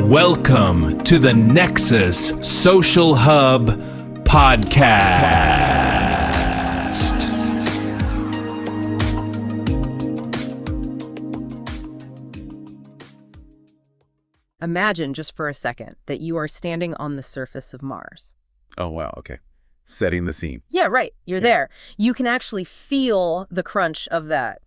Welcome to the Nexus Social Hub Podcast. Imagine just for a second that you are standing on the surface of Mars. Oh, wow. Okay. Setting the scene. Yeah, right. You're there. You can actually feel the crunch of that,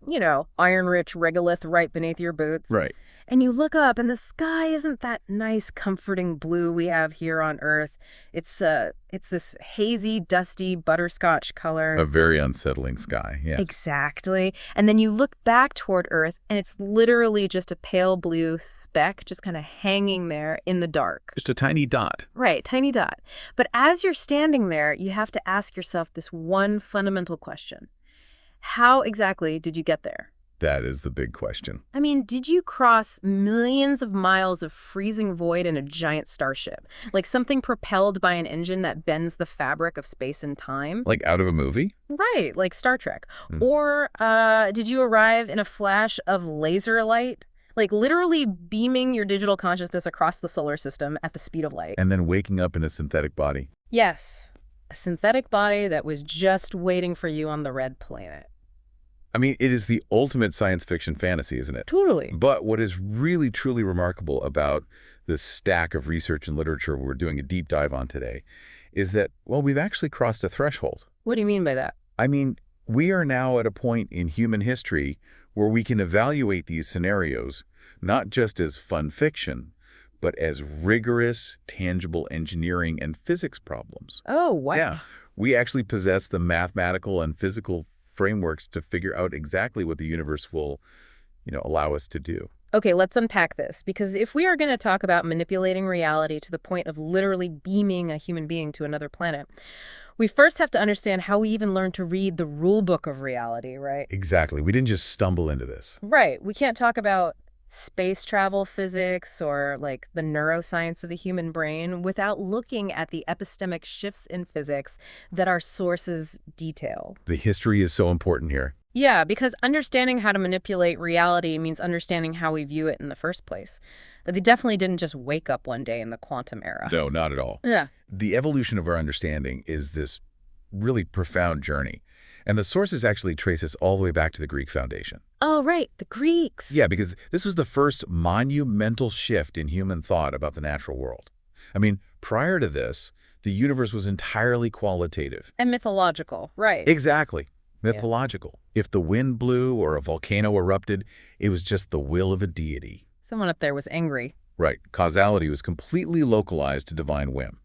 iron-rich regolith right beneath your boots. Right. And you look up, and the sky isn't that nice, comforting blue we have here on Earth. It's this hazy, dusty, butterscotch color. A very unsettling sky, yeah. Exactly. And then you look back toward Earth, and it's literally just a pale blue speck just kind of hanging there in the dark. Just a tiny dot. Right, tiny dot. But as you're standing there, you have to ask yourself this one fundamental question. How exactly did you get there? That is the big question. I mean, did you cross millions of miles of freezing void in a giant starship? Like something propelled by an engine that bends the fabric of space and time? Like out of a movie? Right, like Star Trek. Or did you arrive in a flash of laser light? Like literally beaming your digital consciousness across the solar system at the speed of light. And then waking up in a synthetic body. Yes, a synthetic body that was just waiting for you on the red planet. I mean, it is the ultimate science fiction fantasy, isn't it? Totally. But what is really, truly remarkable about this stack of research and literature we're doing a deep dive on today is that, well, we've actually crossed a threshold. What do you mean by that? I mean, we are now at a point in human history where we can evaluate these scenarios not just as fun fiction, but as rigorous, tangible engineering and physics problems. Oh, wow. Yeah, we actually possess the mathematical and physical frameworks to figure out exactly what the universe will, allow us to do. Okay, let's unpack this, because if we are going to talk about manipulating reality to the point of literally beaming a human being to another planet, we first have to understand how we even learn to read the rule book of reality, right? Exactly. We didn't just stumble into this. Right. We can't talk about space travel physics or like the neuroscience of the human brain without looking at the epistemic shifts in physics that our sources detail. The history is so important here. Yeah, because understanding how to manipulate reality means understanding how we view it in the first place. But they definitely didn't just wake up one day in the quantum era. No, not at all. Yeah. The evolution of our understanding is this really profound journey. And the sources actually trace us all the way back to the Greek foundation. Oh, right. The Greeks. Yeah, because this was the first monumental shift in human thought about the natural world. I mean, prior to this, the universe was entirely qualitative. And mythological, right. Exactly. Mythological. Yeah. If the wind blew or a volcano erupted, it was just the will of a deity. Someone up there was angry. Right. Causality was completely localized to divine whim.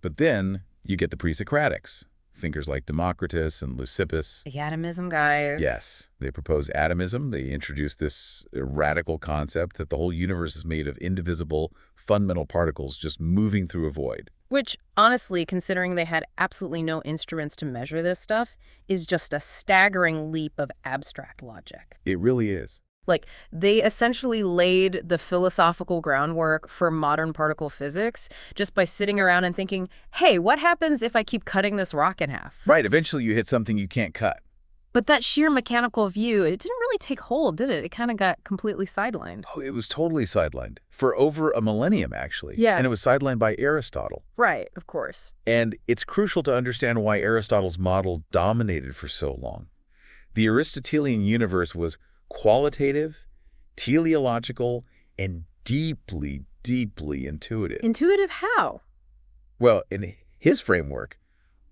But then you get the pre-Socratics. Thinkers like Democritus and Leucippus. The atomism guys. Yes. They propose atomism. They introduce this radical concept that the whole universe is made of indivisible, fundamental particles just moving through a void. Which, honestly, considering they had absolutely no instruments to measure this stuff, is just a staggering leap of abstract logic. It really is. Like, they essentially laid the philosophical groundwork for modern particle physics just by sitting around and thinking, hey, what happens if I keep cutting this rock in half? Right. Eventually you hit something you can't cut. But that sheer mechanical view, it didn't really take hold, did it? It kind of got completely sidelined. Oh, it was totally sidelined. For over a millennium, actually. Yeah. And it was sidelined by Aristotle. Right, of course. And it's crucial to understand why Aristotle's model dominated for so long. The Aristotelian universe was qualitative, teleological, and deeply, deeply intuitive. Intuitive how? Well, in his framework,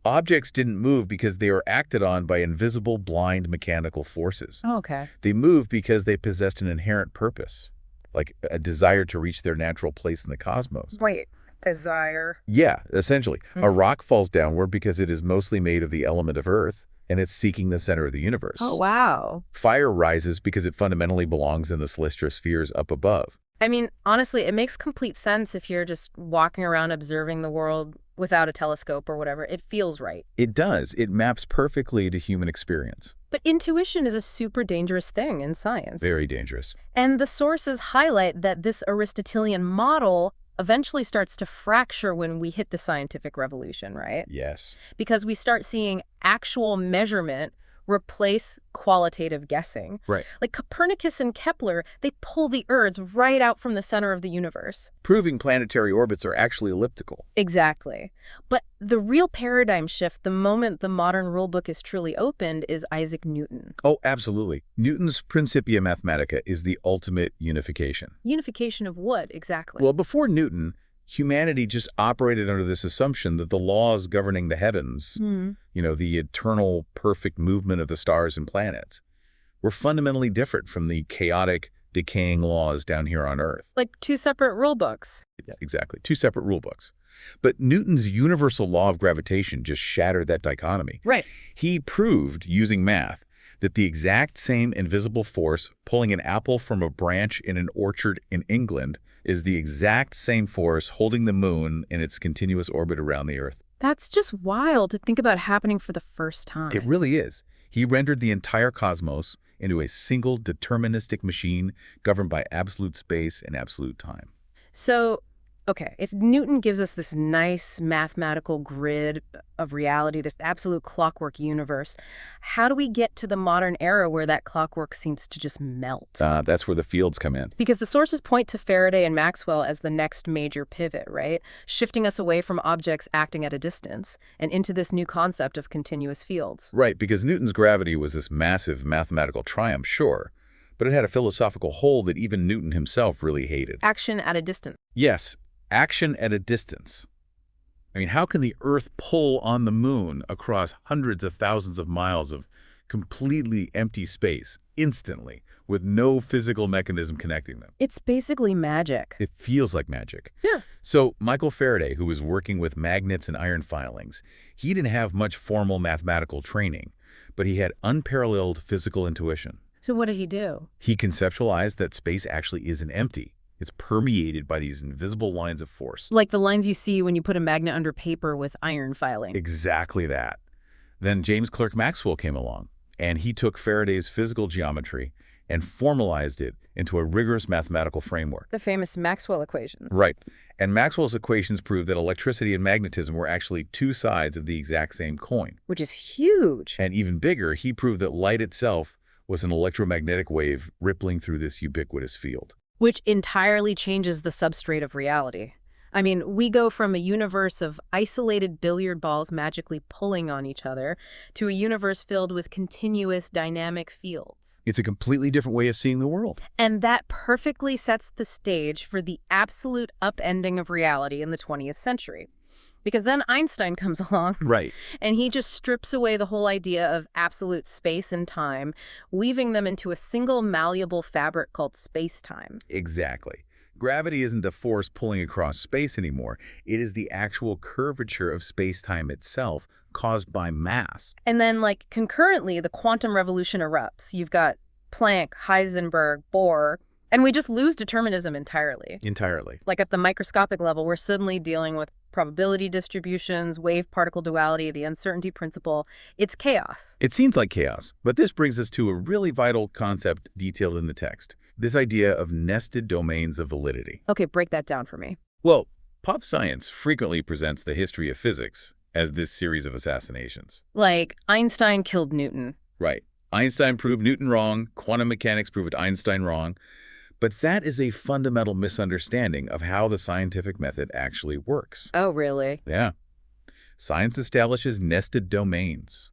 objects didn't move because they were acted on by invisible, blind mechanical forces. Oh, okay. They moved because they possessed an inherent purpose, like a desire to reach their natural place in the cosmos. Wait, desire? Yeah, essentially. A rock falls downward because it is mostly made of the element of earth, and it's seeking the center of the universe. Oh, wow. Fire rises because it fundamentally belongs in the celestial spheres up above. I mean, honestly, it makes complete sense if you're just walking around observing the world without a telescope or whatever. It feels right. It does. It maps perfectly to human experience. But intuition is a super dangerous thing in science. Very dangerous. And the sources highlight that this Aristotelian model eventually starts to fracture when we hit the scientific revolution, right? Yes. Because we start seeing actual measurement replace qualitative guessing. Right. Like Copernicus and Kepler, they pull the Earth right out from the center of the universe. Proving planetary orbits are actually elliptical. Exactly. But the real paradigm shift, the moment the modern rulebook is truly opened, is Isaac Newton. Oh, absolutely. Newton's Principia Mathematica is the ultimate unification. Unification of what, exactly? Well, before Newton, humanity just operated under this assumption that the laws governing the heavens, the eternal perfect movement of the stars and planets, were fundamentally different from the chaotic, decaying laws down here on Earth. Like two separate rule books. Exactly, two separate rule books. But Newton's universal law of gravitation just shattered that dichotomy. Right. He proved, using math, that the exact same invisible force pulling an apple from a branch in an orchard in England is the exact same force holding the moon in its continuous orbit around the Earth. That's just wild to think about happening for the first time. It really is. He rendered the entire cosmos into a single deterministic machine governed by absolute space and absolute time. So, okay, if Newton gives us this nice mathematical grid of reality, this absolute clockwork universe, how do we get to the modern era where that clockwork seems to just melt? That's where the fields come in. Because the sources point to Faraday and Maxwell as the next major pivot, right? Shifting us away from objects acting at a distance and into this new concept of continuous fields. Right, because Newton's gravity was this massive mathematical triumph, sure, but it had a philosophical hole that even Newton himself really hated. Action at a distance. Yes, action at a distance. I mean, how can the Earth pull on the moon across hundreds of thousands of miles of completely empty space instantly with no physical mechanism connecting them? It's basically magic. It feels like magic. Yeah. So Michael Faraday, who was working with magnets and iron filings, he didn't have much formal mathematical training, but he had unparalleled physical intuition. So what did he do? He conceptualized that space actually isn't empty. It's permeated by these invisible lines of force. Like the lines you see when you put a magnet under paper with iron filing. Exactly that. Then James Clerk Maxwell came along, and he took Faraday's physical geometry and formalized it into a rigorous mathematical framework. The famous Maxwell equations. Right. And Maxwell's equations proved that electricity and magnetism were actually two sides of the exact same coin. Which is huge. And even bigger, he proved that light itself was an electromagnetic wave rippling through this ubiquitous field. Which entirely changes the substrate of reality. I mean, we go from a universe of isolated billiard balls magically pulling on each other to a universe filled with continuous dynamic fields. It's a completely different way of seeing the world. And that perfectly sets the stage for the absolute upending of reality in the 20th century. Because then Einstein comes along, Right. and he just strips away the whole idea of absolute space and time, weaving them into a single malleable fabric called space-time. Exactly. Gravity isn't a force pulling across space anymore. It is the actual curvature of space-time itself caused by mass. And then, like, concurrently, the quantum revolution erupts. You've got Planck, Heisenberg, Bohr, and we just lose determinism entirely. Entirely. Like at the microscopic level, we're suddenly dealing with probability distributions, wave-particle duality, the uncertainty principle. It's chaos. It seems like chaos, but this brings us to a really vital concept detailed in the text. This idea of nested domains of validity. Okay, break that down for me. Well, pop science frequently presents the history of physics as this series of assassinations. Like, Einstein killed Newton. Right. Einstein proved Newton wrong, quantum mechanics proved Einstein wrong. But that is a fundamental misunderstanding of how the scientific method actually works. Oh, really? Yeah. Science establishes nested domains.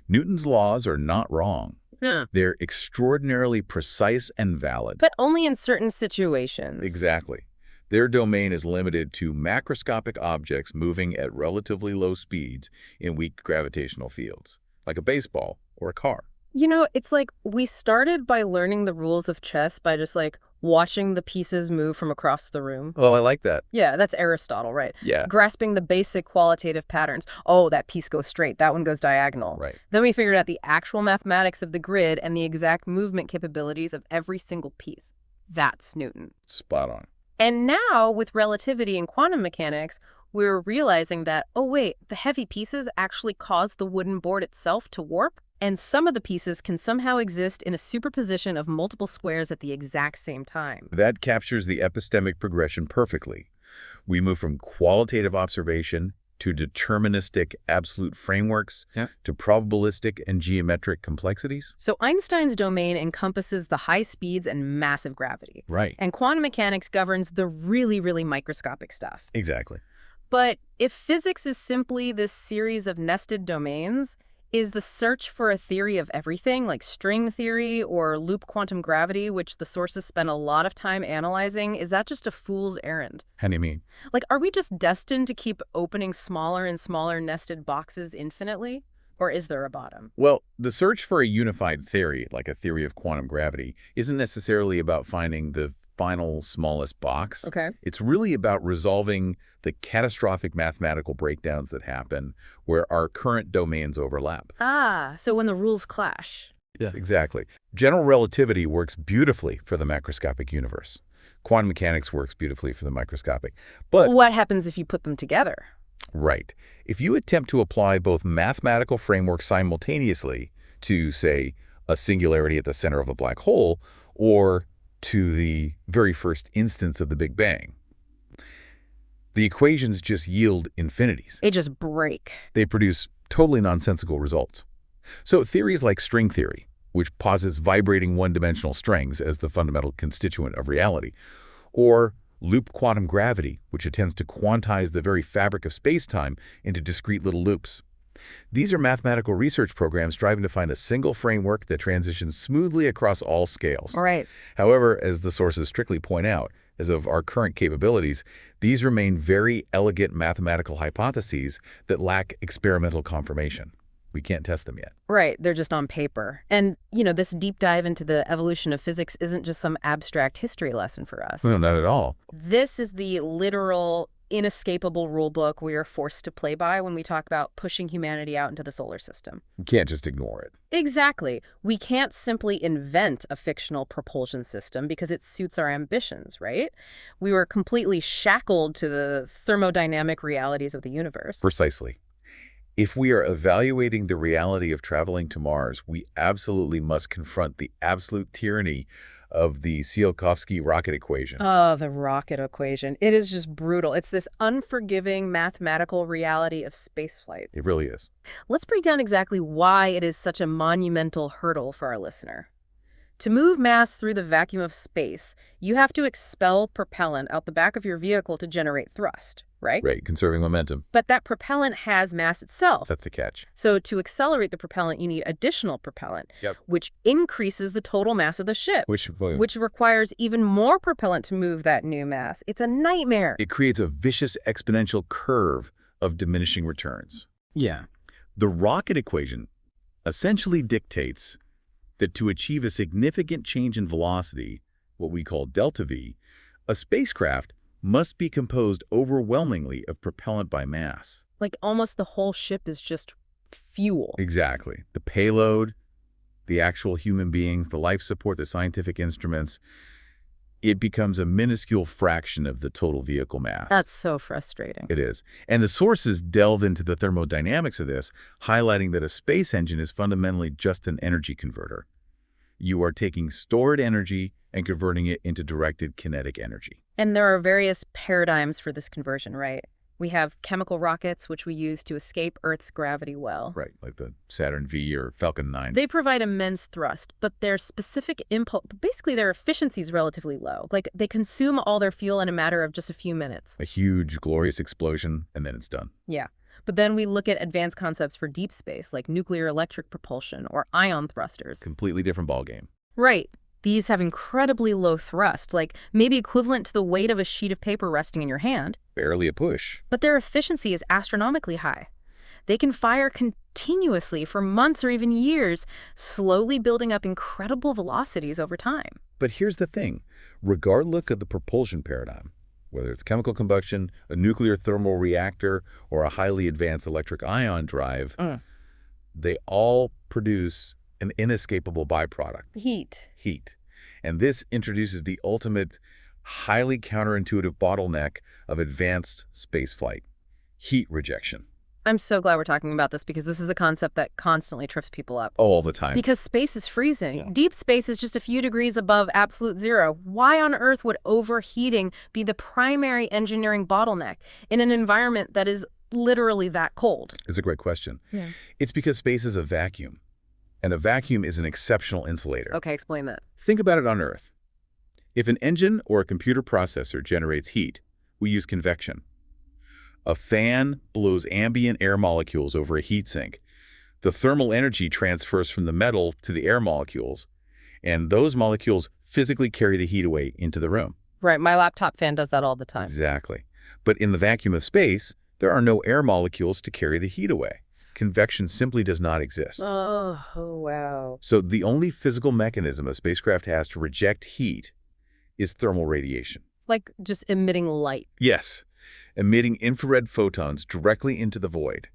Newton's laws are not wrong. Huh. They're extraordinarily precise and valid. But only in certain situations. Exactly. Their domain is limited to macroscopic objects moving at relatively low speeds in weak gravitational fields, like a baseball or a car. You know, it's like we started by learning the rules of chess by just like watching the pieces move from across the room. Oh, I like that. Yeah, that's Aristotle, right? Yeah. Grasping the basic qualitative patterns. Oh, that piece goes straight. That one goes diagonal. Right. Then we figured out the actual mathematics of the grid and the exact movement capabilities of every single piece. That's Newton. Spot on. And now, with relativity and quantum mechanics, we're realizing that, oh wait, the heavy pieces actually cause the wooden board itself to warp? And some of the pieces can somehow exist in a superposition of multiple squares at the exact same time. That captures the epistemic progression perfectly. We move from qualitative observation to deterministic absolute frameworks, to probabilistic and geometric complexities. So Einstein's domain encompasses the high speeds and massive gravity. Right. And quantum mechanics governs the really, really microscopic stuff. Exactly. But if physics is simply this series of nested domains, is the search for a theory of everything, like string theory or loop quantum gravity, which the sources spend a lot of time analyzing, is that just a fool's errand? How do you mean? Like, are we just destined to keep opening smaller and smaller nested boxes infinitely? Or is there a bottom? Well, the search for a unified theory, like a theory of quantum gravity, isn't necessarily about finding the final smallest box. Okay. It's really about resolving the catastrophic mathematical breakdowns that happen where our current domains overlap. Ah, so when the rules clash. Yes, exactly. General relativity works beautifully for the macroscopic universe. Quantum mechanics works beautifully for the microscopic. But What happens if you put them together? right. If you attempt to apply both mathematical frameworks simultaneously to, say, a singularity at the center of a black hole, or to the very first instance of the Big Bang, the equations just yield infinities. They just break. They produce totally nonsensical results. So theories like string theory, which posits vibrating one-dimensional strings as the fundamental constituent of reality, or loop quantum gravity, which attempts to quantize the very fabric of space-time into discrete little loops. These are mathematical research programs striving to find a single framework that transitions smoothly across all scales. Right. However, as the sources strictly point out, as of our current capabilities, these remain very elegant mathematical hypotheses that lack experimental confirmation. We can't test them yet. Right, they're just on paper. And, this deep dive into the evolution of physics isn't just some abstract history lesson for us. No, not at all. This is the literal, inescapable rule book we are forced to play by when we talk about pushing humanity out into the solar system. You can't just ignore it. Exactly. We can't simply invent a fictional propulsion system because it suits our ambitions, right? We were completely shackled to the thermodynamic realities of the universe. Precisely. If we are evaluating the reality of traveling to Mars, we absolutely must confront the absolute tyranny of the Tsiolkovsky rocket equation. Oh, the rocket equation. It is just brutal. It's this unforgiving mathematical reality of spaceflight. It really is. Let's break down exactly why it is such a monumental hurdle for our listener. To move mass through the vacuum of space, you have to expel propellant out the back of your vehicle to generate thrust, right? Right, conserving momentum. But that propellant has mass itself. That's the catch. So to accelerate the propellant, you need additional propellant, which increases the total mass of the ship, which requires even more propellant to move that new mass. It's a nightmare. It creates a vicious exponential curve of diminishing returns. Yeah. The rocket equation essentially dictates that to achieve a significant change in velocity, what we call delta V, a spacecraft must be composed overwhelmingly of propellant by mass. Like almost the whole ship is just fuel. Exactly. The payload, the actual human beings, the life support, the scientific instruments, it becomes a minuscule fraction of the total vehicle mass. That's so frustrating. It is. And the sources delve into the thermodynamics of this, highlighting that a space engine is fundamentally just an energy converter. You are taking stored energy and converting it into directed kinetic energy. And there are various paradigms for this conversion, right? We have chemical rockets, which we use to escape Earth's gravity well. Right, like the Saturn V or Falcon 9. They provide immense thrust, but their specific impulse, basically their efficiency is relatively low. Like they consume all their fuel in a matter of just a few minutes. A huge, glorious explosion, and then it's done. Yeah. But then we look at advanced concepts for deep space, like nuclear electric propulsion or ion thrusters. Completely different ballgame. Right. These have incredibly low thrust, like maybe equivalent to the weight of a sheet of paper resting in your hand. Barely a push. But their efficiency is astronomically high. They can fire continuously for months or even years, slowly building up incredible velocities over time. But here's the thing. Regardless of the propulsion paradigm, whether it's chemical combustion, a nuclear thermal reactor, or a highly advanced electric ion drive, they all produce an inescapable byproduct. Heat. And this introduces the ultimate, highly counterintuitive bottleneck of advanced spaceflight: heat rejection. I'm so glad we're talking about this because this is a concept that constantly trips people up. All the time. Because space is freezing. Deep space is just a few degrees above absolute zero. Why on earth would overheating be the primary engineering bottleneck in an environment that is literally that cold? It's a great question. Yeah. It's because space is a vacuum, and a vacuum is an exceptional insulator. Okay, explain that. Think about it on Earth. If an engine or a computer processor generates heat, we use convection. A fan blows ambient air molecules over a heatsink. The thermal energy transfers from the metal to the air molecules, and those molecules physically carry the heat away into the room. Right, my laptop fan does that all the time. Exactly. But in the vacuum of space, there are no air molecules to carry the heat away. Convection simply does not exist. Oh, wow. So the only physical mechanism a spacecraft has to reject heat is thermal radiation. Like just emitting light. Yes, emitting infrared photons directly into the void.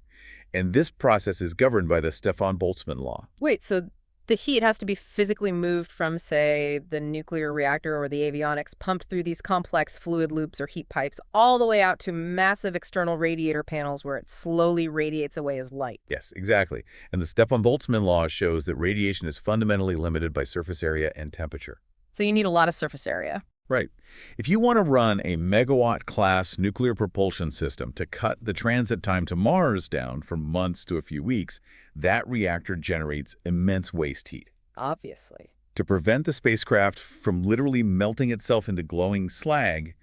And this process is governed by the Stefan Boltzmann law. Wait, so the heat has to be physically moved from, say, the nuclear reactor or the avionics, pumped through these complex fluid loops or heat pipes, all the way out to massive external radiator panels where it slowly radiates away as light. Yes, exactly. And the Stefan Boltzmann law shows that radiation is fundamentally limited by surface area and temperature. So you need a lot of surface area. Right. If you want to run a megawatt-class nuclear propulsion system to cut the transit time to Mars down from months to a few weeks, that reactor generates immense waste heat. Obviously. To prevent the spacecraft from literally melting itself into glowing slag,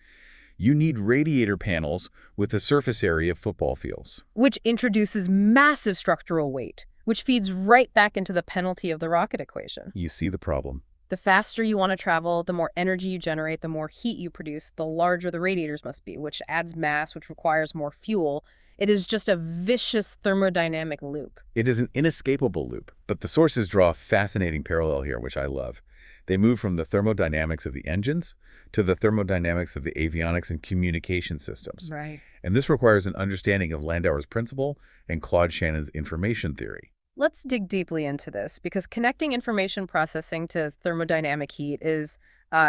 you need radiator panels with a surface area of football fields. Which introduces massive structural weight, which feeds right back into the penalty of the rocket equation. You see the problem. The faster you want to travel, the more energy you generate, the more heat you produce, the larger the radiators must be, which adds mass, which requires more fuel. It is just a vicious thermodynamic loop. It is an inescapable loop, but the sources draw a fascinating parallel here, which I love. They move from the thermodynamics of the engines to the thermodynamics of the avionics and communication systems. Right. And this requires an understanding of Landauer's principle and Claude Shannon's information theory. Let's dig deeply into this, because connecting information processing to thermodynamic heat is,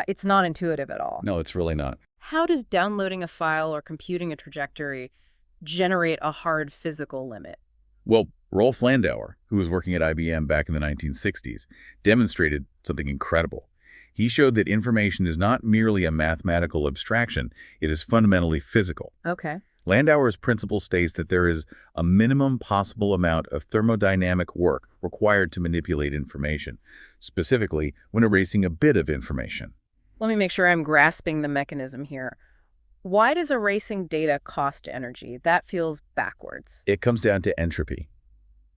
it's not intuitive at all. No, it's really not. How does downloading a file or computing a trajectory generate a hard physical limit? Well, Rolf Landauer, who was working at IBM back in the 1960s, demonstrated something incredible. He showed that information is not merely a mathematical abstraction, it is fundamentally physical. Okay. Landauer's principle states that there is a minimum possible amount of thermodynamic work required to manipulate information, specifically when erasing a bit of information. Let me make sure I'm grasping the mechanism here. Why does erasing data cost energy? That feels backwards. It comes down to entropy.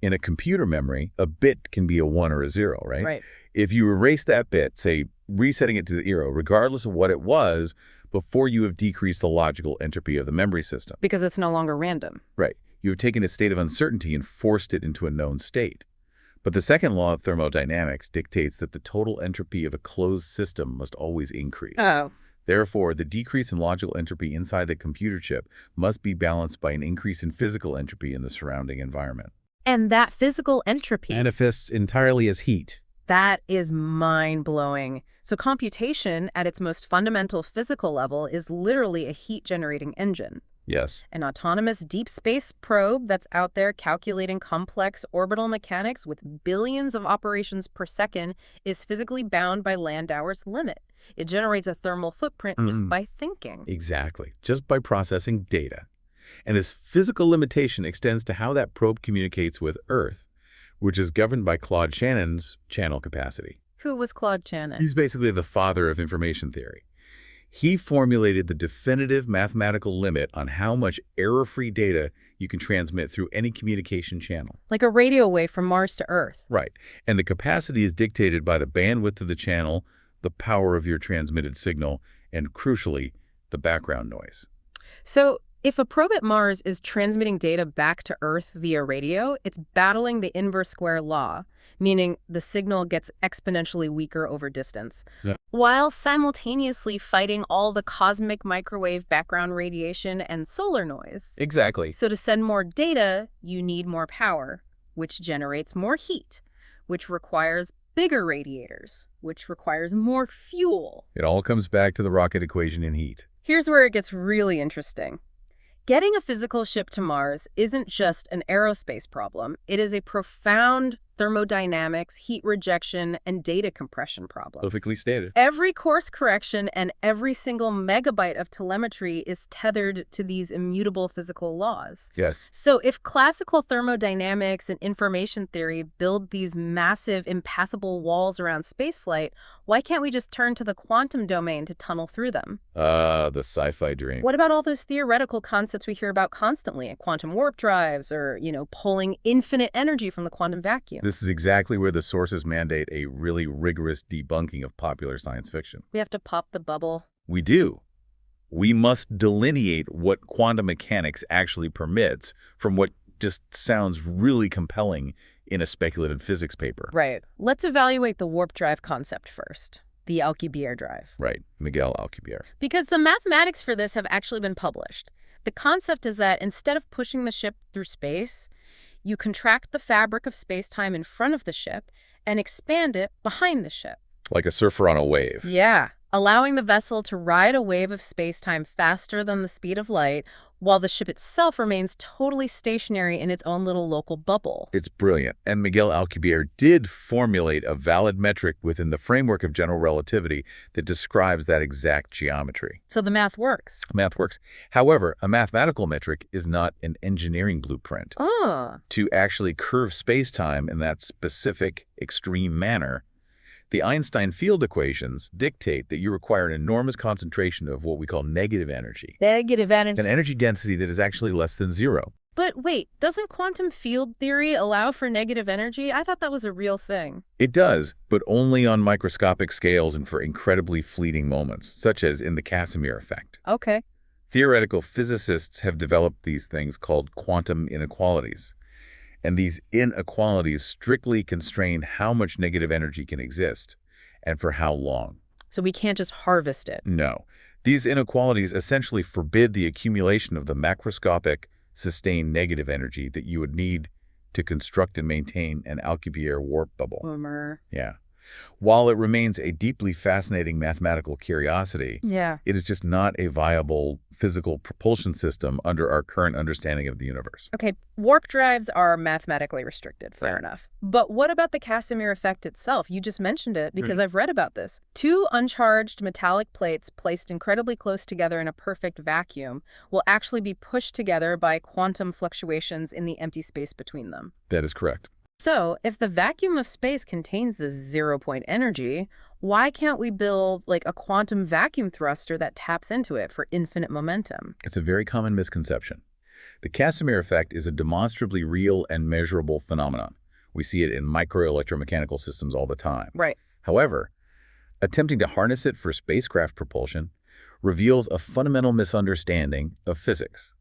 In a computer memory, a bit can be a 1 or a 0, right? Right. If you erase that bit, say resetting it to 0, regardless of what it was, before you have decreased the logical entropy of the memory system. Because it's no longer random. Right. You have taken a state of uncertainty and forced it into a known state. But the second law of thermodynamics dictates that the total entropy of a closed system must always increase. Oh. Therefore, the decrease in logical entropy inside the computer chip must be balanced by an increase in physical entropy in the surrounding environment. And that physical entropy, manifests entirely as heat. that is mind-blowing. So computation at its most fundamental physical level is literally a heat-generating engine. Yes. An autonomous deep space probe that's out there calculating complex orbital mechanics with billions of operations per second is physically bound by Landauer's limit. It generates a thermal footprint just by thinking. Exactly. Just by processing data. And this physical limitation extends to how that probe communicates with Earth, which is governed by Claude Shannon's channel capacity. Who was Claude Shannon? He's basically the father of information theory. He formulated the definitive mathematical limit on how much error-free data you can transmit through any communication channel. Like a radio wave from Mars to Earth. Right. And the capacity is dictated by the bandwidth of the channel, the power of your transmitted signal, and crucially, the background noise. So if a probe at Mars is transmitting data back to Earth via radio, it's battling the inverse square law, meaning the signal gets exponentially weaker over distance, while simultaneously fighting all the cosmic microwave background radiation and solar noise. Exactly. So to send more data, you need more power, which generates more heat, which requires bigger radiators, which requires more fuel. It all comes back to the rocket equation in heat. Here's where it gets really interesting. Getting a physical ship to Mars isn't just an aerospace problem. It is a profound thermodynamics, heat rejection, and data compression problems. Perfectly stated. Every course correction and every single megabyte of telemetry is tethered to these immutable physical laws. Yes. So if classical thermodynamics and information theory build these massive, impassable walls around spaceflight, why can't we just turn to the quantum domain to tunnel through them? The sci-fi dream. What about all those theoretical concepts we hear about constantly, like quantum warp drives or, pulling infinite energy from the quantum vacuum? This is exactly where the sources mandate a really rigorous debunking of popular science fiction. We have to pop the bubble. We do. We must delineate what quantum mechanics actually permits from what just sounds really compelling in a speculative physics paper. Right. Let's evaluate the warp drive concept first, the Alcubierre drive. Right, Miguel Alcubierre. Because the mathematics for this have actually been published. The concept is that instead of pushing the ship through space, you contract the fabric of space-time in front of the ship and expand it behind the ship. Like a surfer on a wave. Yeah, allowing the vessel to ride a wave of space-time faster than the speed of light, while the ship itself remains totally stationary in its own little local bubble. It's brilliant. And Miguel Alcubierre did formulate a valid metric within the framework of general relativity that describes that exact geometry. So the math works. Math works. However, a mathematical metric is not an engineering blueprint. To actually curve space-time in that specific, extreme manner, the Einstein field equations dictate that you require an enormous concentration of what we call negative energy. Negative energy. An energy density that is actually less than zero. But wait, doesn't quantum field theory allow for negative energy? I thought that was a real thing. It does, but only on microscopic scales and for incredibly fleeting moments, such as in the Casimir effect. Okay. Theoretical physicists have developed these things called quantum inequalities. And these inequalities strictly constrain how much negative energy can exist and for how long. So we can't just harvest it. No. These inequalities essentially forbid the accumulation of the macroscopic, sustained negative energy that you would need to construct and maintain an Alcubierre warp bubble. Bummer. Yeah. While it remains a deeply fascinating mathematical curiosity, it is just not a viable physical propulsion system under our current understanding of the universe. Okay, warp drives are mathematically restricted, fair enough. But what about the Casimir effect itself? You just mentioned it because I've read about this. Two uncharged metallic plates placed incredibly close together in a perfect vacuum will actually be pushed together by quantum fluctuations in the empty space between them. That is correct. So, if the vacuum of space contains this zero-point energy, why can't we build, like, a quantum vacuum thruster that taps into it for infinite momentum? It's a very common misconception. The Casimir effect is a demonstrably real and measurable phenomenon. We see it in microelectromechanical systems all the time. Right. However, attempting to harness it for spacecraft propulsion reveals a fundamental misunderstanding of physics.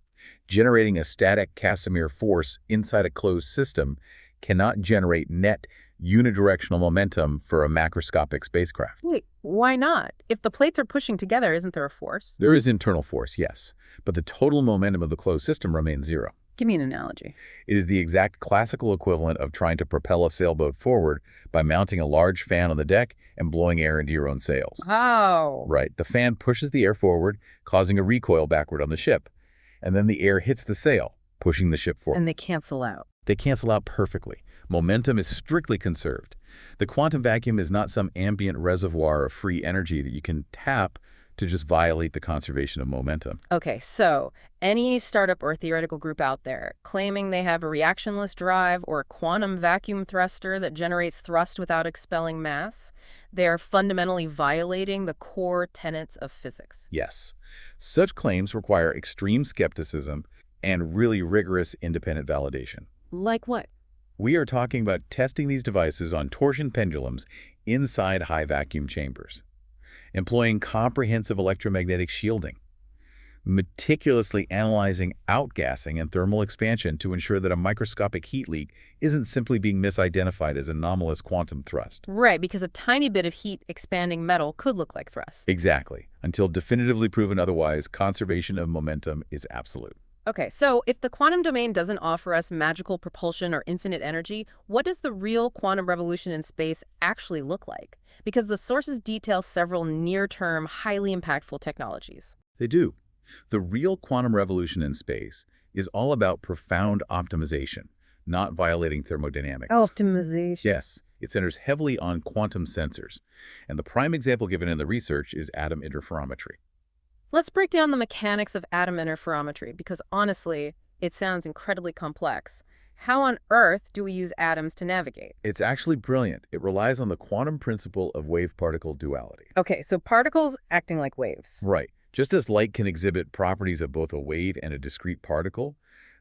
Generating a static Casimir force inside a closed system cannot generate net unidirectional momentum for a macroscopic spacecraft. Wait, why not? If the plates are pushing together, isn't there a force? There is internal force, yes, but the total momentum of the closed system remains zero. Give me an analogy. It is the exact classical equivalent of trying to propel a sailboat forward by mounting a large fan on the deck and blowing air into your own sails. Oh. Right. The fan pushes the air forward, causing a recoil backward on the ship, and then the air hits the sail, pushing the ship forward. And they cancel out. They cancel out perfectly. Momentum is strictly conserved. The quantum vacuum is not some ambient reservoir of free energy that you can tap to just violate the conservation of momentum. Okay, so any startup or theoretical group out there claiming they have a reactionless drive or a quantum vacuum thruster that generates thrust without expelling mass, they are fundamentally violating the core tenets of physics. Yes. Such claims require extreme skepticism and really rigorous independent validation. Like what? We are talking about testing these devices on torsion pendulums inside high vacuum chambers, employing comprehensive electromagnetic shielding, meticulously analyzing outgassing and thermal expansion to ensure that a microscopic heat leak isn't simply being misidentified as anomalous quantum thrust. Right, because a tiny bit of heat expanding metal could look like thrust. Exactly. Until definitively proven otherwise, conservation of momentum is absolute. Okay, so if the quantum domain doesn't offer us magical propulsion or infinite energy, what does the real quantum revolution in space actually look like? Because the sources detail several near-term, highly impactful technologies. They do. The real quantum revolution in space is all about profound optimization, not violating thermodynamics. Oh, optimization. Yes, it centers heavily on quantum sensors. And the prime example given in the research is atom interferometry. Let's break down the mechanics of atom interferometry because honestly, it sounds incredibly complex. How on earth do we use atoms to navigate? It's actually brilliant. It relies on the quantum principle of wave-particle duality. Okay, so particles acting like waves. Right. Just as light can exhibit properties of both a wave and a discrete particle,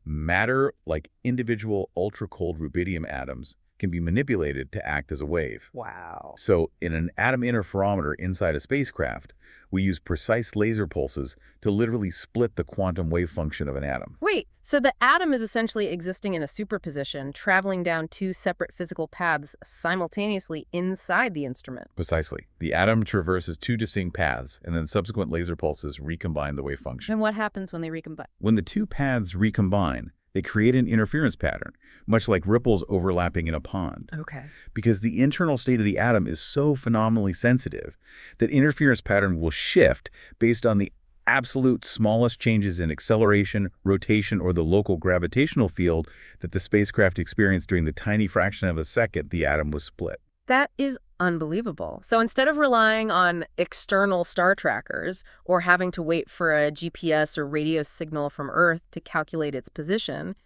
matter, like individual ultra-cold rubidium atoms, can be manipulated to act as a wave. Wow. So in an atom interferometer inside a spacecraft, we use precise laser pulses to literally split the quantum wave function of an atom. Wait, so the atom is essentially existing in a superposition, traveling down two separate physical paths simultaneously inside the instrument. Precisely. The atom traverses two distinct paths, and then subsequent laser pulses recombine the wave function. And what happens when they recombine? When the two paths recombine, they create an interference pattern, much like ripples overlapping in a pond. Okay. Because the internal state of the atom is so phenomenally sensitive that interference pattern will shift based on the absolute smallest changes in acceleration, rotation, or the local gravitational field that the spacecraft experienced during the tiny fraction of a second the atom was split. That is unbelievable. So instead of relying on external star trackers or having to wait for a GPS or radio signal from Earth to calculate its position,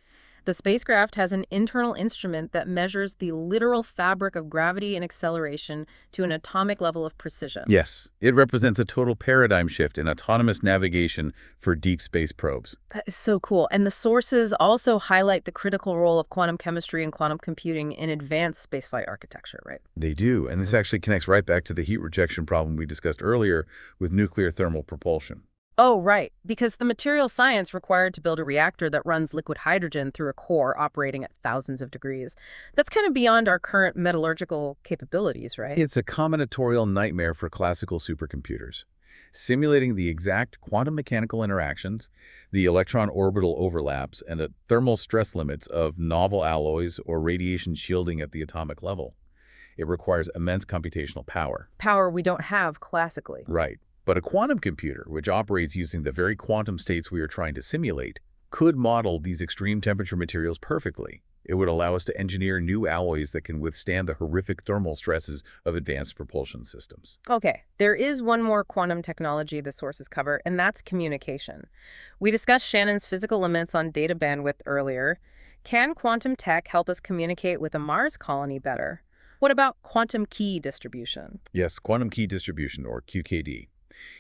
the spacecraft has an internal instrument that measures the literal fabric of gravity and acceleration to an atomic level of precision. Yes, it represents a total paradigm shift in autonomous navigation for deep space probes. That is so cool. And the sources also highlight the critical role of quantum chemistry and quantum computing in advanced spaceflight architecture, right? They do, and this actually connects right back to the heat rejection problem we discussed earlier with nuclear thermal propulsion. Oh, right, because the material science required to build a reactor that runs liquid hydrogen through a core operating at thousands of degrees. That's kind of beyond our current metallurgical capabilities, right? It's a combinatorial nightmare for classical supercomputers. Simulating the exact quantum mechanical interactions, the electron orbital overlaps, and the thermal stress limits of novel alloys or radiation shielding at the atomic level. It requires immense computational power. Power we don't have classically. Right. But a quantum computer, which operates using the very quantum states we are trying to simulate, could model these extreme temperature materials perfectly. It would allow us to engineer new alloys that can withstand the horrific thermal stresses of advanced propulsion systems. Okay, there is one more quantum technology the sources cover, and that's communication. We discussed Shannon's physical limits on data bandwidth earlier. Can quantum tech help us communicate with a Mars colony better? What about quantum key distribution? Yes, quantum key distribution, or QKD.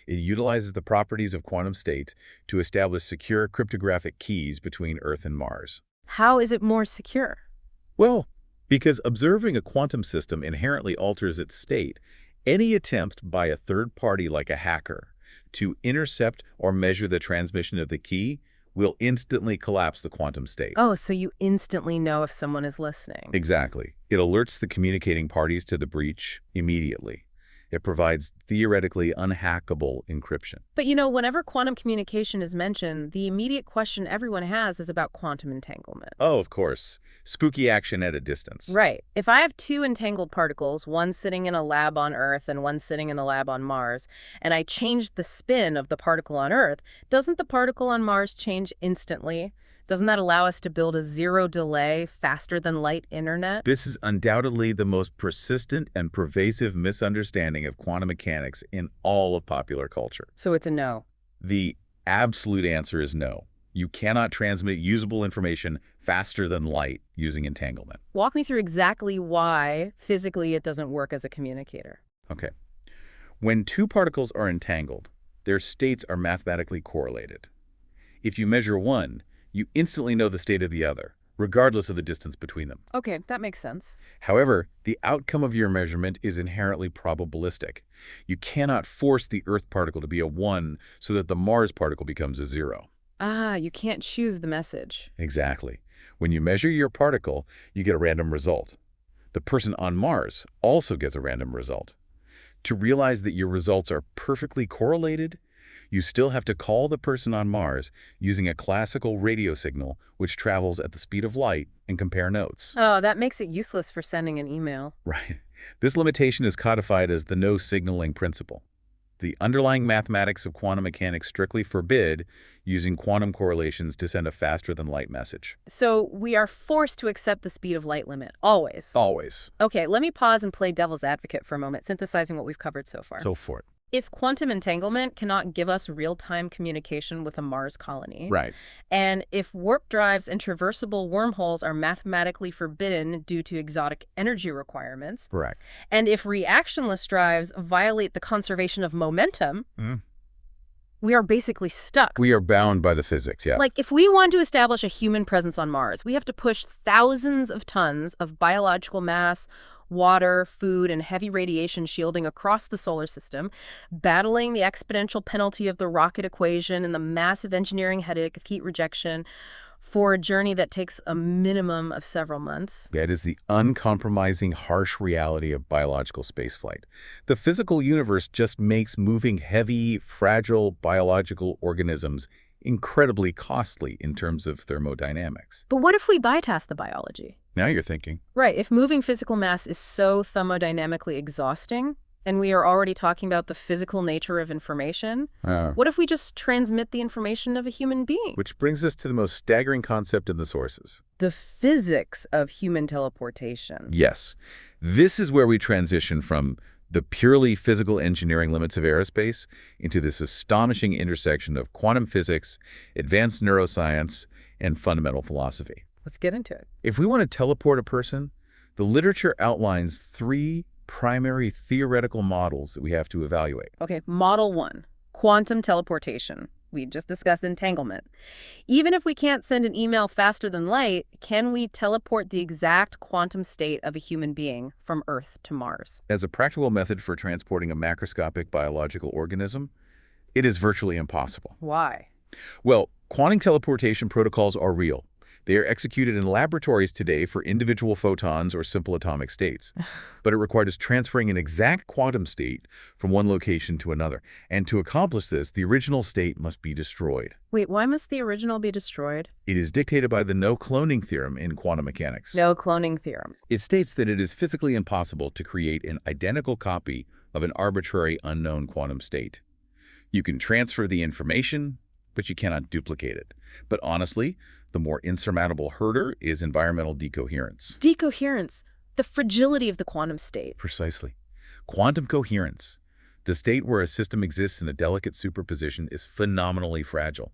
It utilizes the properties of quantum states to establish secure cryptographic keys between Earth and Mars. How is it more secure? Well, because observing a quantum system inherently alters its state, any attempt by a third party like a hacker to intercept or measure the transmission of the key will instantly collapse the quantum state. Oh, so you instantly know if someone is listening. Exactly. It alerts the communicating parties to the breach immediately. It provides theoretically unhackable encryption. But whenever quantum communication is mentioned, the immediate question everyone has is about quantum entanglement. Oh, of course. Spooky action at a distance. Right. If I have two entangled particles, one sitting in a lab on Earth and one sitting in a lab on Mars, and I change the spin of the particle on Earth, doesn't the particle on Mars change instantly? Doesn't that allow us to build a zero-delay, faster-than-light internet? This is undoubtedly the most persistent and pervasive misunderstanding of quantum mechanics in all of popular culture. So it's a no. The absolute answer is no. You cannot transmit usable information faster than light using entanglement. Walk me through exactly why, physically, it doesn't work as a communicator. Okay. When two particles are entangled, their states are mathematically correlated. If you measure one, you instantly know the state of the other, regardless of the distance between them. Okay, that makes sense. However, the outcome of your measurement is inherently probabilistic. You cannot force the Earth particle to be a 1 so that the Mars particle becomes a 0. Ah, you can't choose the message. Exactly. When you measure your particle, you get a random result. The person on Mars also gets a random result. To realize that your results are perfectly correlated, you still have to call the person on Mars using a classical radio signal which travels at the speed of light and compare notes. Oh, that makes it useless for sending an email. Right. This limitation is codified as the no signaling principle. The underlying mathematics of quantum mechanics strictly forbid using quantum correlations to send a faster-than-light message. So we are forced to accept the speed of light limit, always. Always. Okay, let me pause and play devil's advocate for a moment, synthesizing what we've covered so far. So for it. If quantum entanglement cannot give us real-time communication with a Mars colony, Right. and if warp drives and traversable wormholes are mathematically forbidden due to exotic energy requirements, Correct. and if reactionless drives violate the conservation of momentum, we are basically stuck. We are bound by the physics, yeah. Like, if we want to establish a human presence on Mars, we have to push thousands of tons of biological mass, water, food, and heavy radiation shielding across the solar system, battling the exponential penalty of the rocket equation and the massive engineering headache of heat rejection for a journey that takes a minimum of several months. That is the uncompromising, harsh reality of biological spaceflight. The physical universe just makes moving heavy, fragile biological organisms incredibly costly in terms of thermodynamics. But what if we bypass the biology? Now you're thinking. Right, if moving physical mass is so thermodynamically exhausting, and we are already talking about the physical nature of information, what if we just transmit the information of a human being? Which brings us to the most staggering concept in the sources. The physics of human teleportation. Yes. This is where we transition from the purely physical engineering limits of aerospace into this astonishing intersection of quantum physics, advanced neuroscience, and fundamental philosophy. Let's get into it. If we want to teleport a person, the literature outlines 3 primary theoretical models that we have to evaluate. Okay, model 1, quantum teleportation. We just discussed entanglement. Even if we can't send an email faster than light, can we teleport the exact quantum state of a human being from Earth to Mars? As a practical method for transporting a macroscopic biological organism, it is virtually impossible. Why? Well, quantum teleportation protocols are real. They are executed in laboratories today for individual photons or simple atomic states. But it requires transferring an exact quantum state from one location to another. And to accomplish this, the original state must be destroyed. Wait, why must the original be destroyed? It is dictated by the no-cloning theorem in quantum mechanics. No cloning theorem. It states that it is physically impossible to create an identical copy of an arbitrary unknown quantum state. You can transfer the information, but you cannot duplicate it. But honestly, the more insurmountable hurdle is environmental decoherence. Decoherence, the fragility of the quantum state. Precisely. Quantum coherence, the state where a system exists in a delicate superposition, is phenomenally fragile.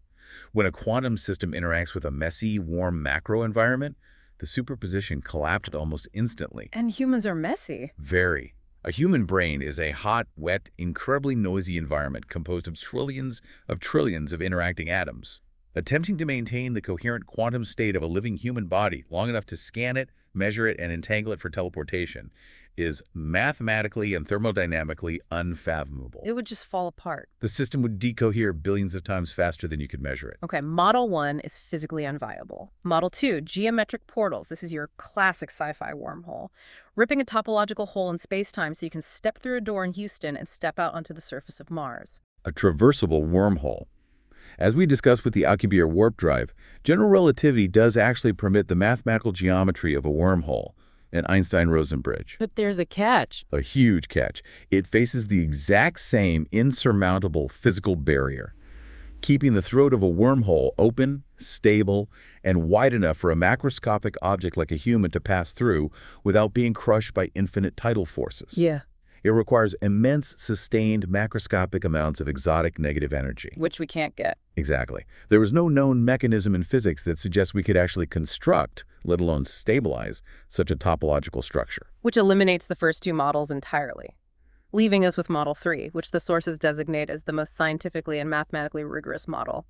When a quantum system interacts with a messy, warm macro environment, the superposition collapsed almost instantly. And humans are messy. Very. A human brain is a hot, wet, incredibly noisy environment composed of trillions of interacting atoms. Attempting to maintain the coherent quantum state of a living human body long enough to scan it, measure it, and entangle it for teleportation is mathematically and thermodynamically unfathomable. It would just fall apart. The system would decohere billions of times faster than you could measure it. Okay, model 1 is physically unviable. Model 2, geometric portals. This is your classic sci-fi wormhole. Ripping a topological hole in space-time so you can step through a door in Houston and step out onto the surface of Mars. A traversable wormhole. As we discussed with the Alcubierre warp drive, general relativity does actually permit the mathematical geometry of a wormhole, an Einstein-Rosen bridge. But there's a catch. A huge catch. It faces the exact same insurmountable physical barrier, keeping the throat of a wormhole open, stable, and wide enough for a macroscopic object like a human to pass through without being crushed by infinite tidal forces. Yeah. It requires immense, sustained, macroscopic amounts of exotic negative energy. Which we can't get. Exactly. There is no known mechanism in physics that suggests we could actually construct, let alone stabilize, such a topological structure. Which eliminates the first 2 models entirely, leaving us with Model 3, which the sources designate as the most scientifically and mathematically rigorous model.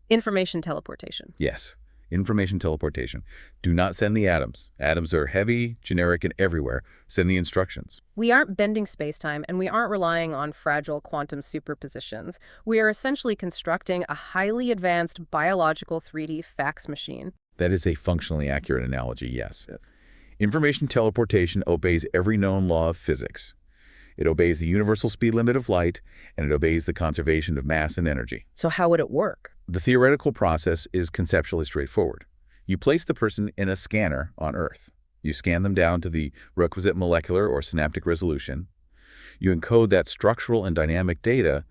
Information teleportation. Yes. Information teleportation. Do not send the atoms. Atoms are heavy, generic, and everywhere. Send the instructions. We aren't bending spacetime, and we aren't relying on fragile quantum superpositions. We are essentially constructing a highly advanced biological 3D fax machine. That is a functionally accurate analogy, yes. Information teleportation obeys every known law of physics. It obeys the universal speed limit of light, and it obeys the conservation of mass and energy. So how would it work? The theoretical process is conceptually straightforward. You place the person in a scanner on Earth. You scan them down to the requisite molecular or synaptic resolution. You encode that structural and dynamic data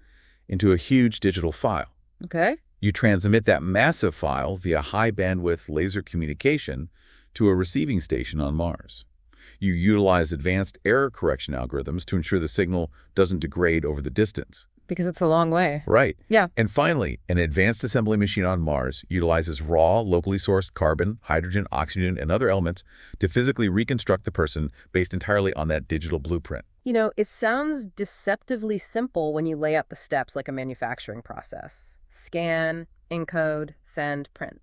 into a huge digital file. Okay. You transmit that massive file via high-bandwidth laser communication to a receiving station on Mars. You utilize advanced error correction algorithms to ensure the signal doesn't degrade over the distance. Because it's a long way. Right. Yeah. And finally, an advanced assembly machine on Mars utilizes raw, locally sourced carbon, hydrogen, oxygen, and other elements to physically reconstruct the person based entirely on that digital blueprint. You know, it sounds deceptively simple when you lay out the steps like a manufacturing process. Scan, encode, send, print.